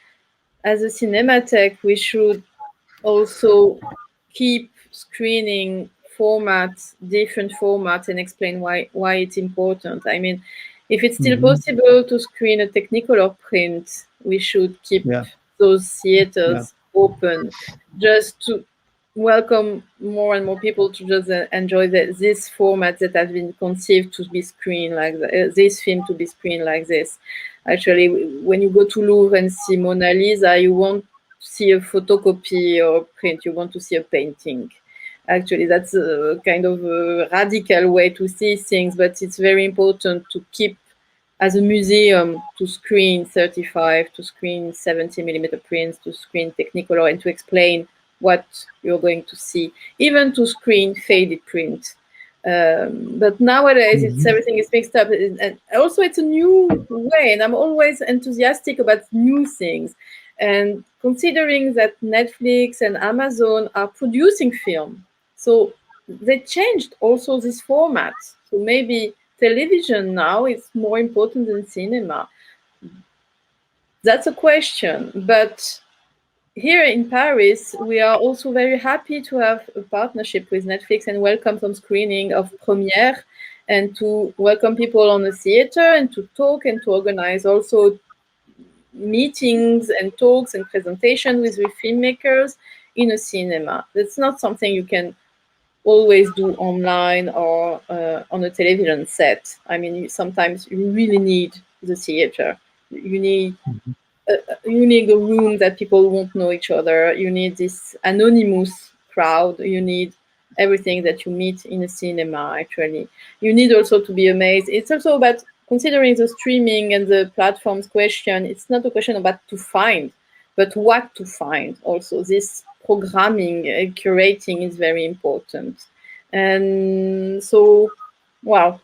as a Cinémathèque, we should also keep screening formats, different formats, and explain why it's important. I mean, if it's still possible to screen a Technicolor print, we should keep those theaters open, just to welcome more and more people to just enjoy this format that has been conceived to be screened like this film to be screened like this. Actually, when you go to Louvre and see Mona Lisa, you won't see a photocopy or print, you want to see a painting. Actually, that's a kind of a radical way to see things, but it's very important to keep, as a museum, to screen 35, to screen 70mm prints, to screen Technicolor, and to explain what you're going to see, even to screen faded print. But nowadays, everything is mixed up. And also, it's a new way, and I'm always enthusiastic about new things. And considering that Netflix and Amazon are producing film, so they changed also this format. So maybe television now is more important than cinema. That's a question. But here in Paris, we are also very happy to have a partnership with Netflix and welcome some screening of Premiere, and to welcome people on the theater and to talk and to organize also meetings and talks and presentations with filmmakers in a cinema. That's not something you can always do online or on a television set. I mean, sometimes you really need the theater. You need a room that people won't know each other. You need this anonymous crowd. You need everything that you meet in a cinema, actually. You need also to be amazed. It's also about considering the streaming and the platforms question. It's not a question about to find, but what to find. Also, this programming, curating is very important. And so, well,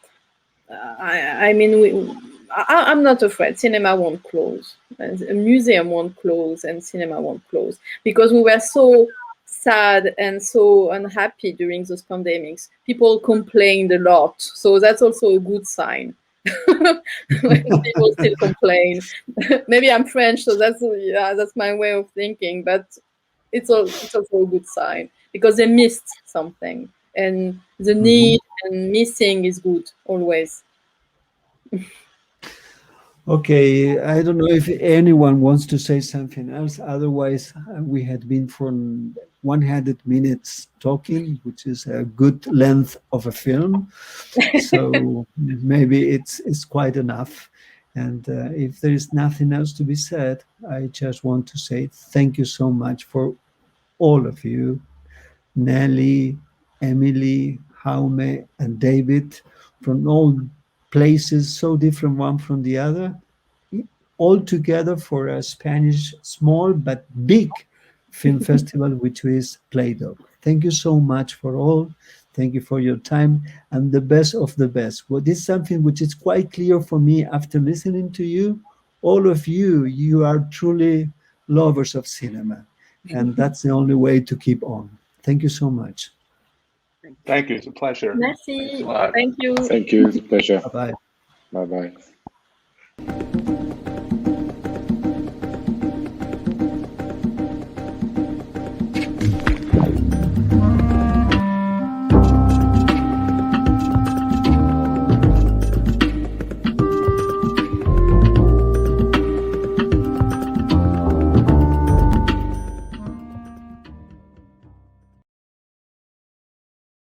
I mean, I'm not afraid. Cinema won't close. A museum won't close, and cinema won't close, because we were so sad and so unhappy during those pandemics. People complained a lot, so that's also a good sign. When people still complain. Maybe I'm French, so that's my way of thinking. But it's also a good sign, because they missed something, and the need and missing is good always. Okay, I don't know if anyone wants to say something else. Otherwise, we had been for 100 minutes talking, which is a good length of a film. So maybe it's quite enough. And if there is nothing else to be said, I just want to say thank you so much for all of you, Nellie, Émilie, Jaume, and David, from all places so different one from the other, all together for a Spanish small but big film festival, which is Play-Doh. Thank you so much for all. Thank you for your time, and the best of the best. Well, this is something which is quite clear for me after listening to you. All of you, you are truly lovers of cinema, and that's the only way to keep on. Thank you so much. Thank you. It's a pleasure. Merci. Thank you. Thank you. It's a pleasure. Bye-bye. Bye-bye.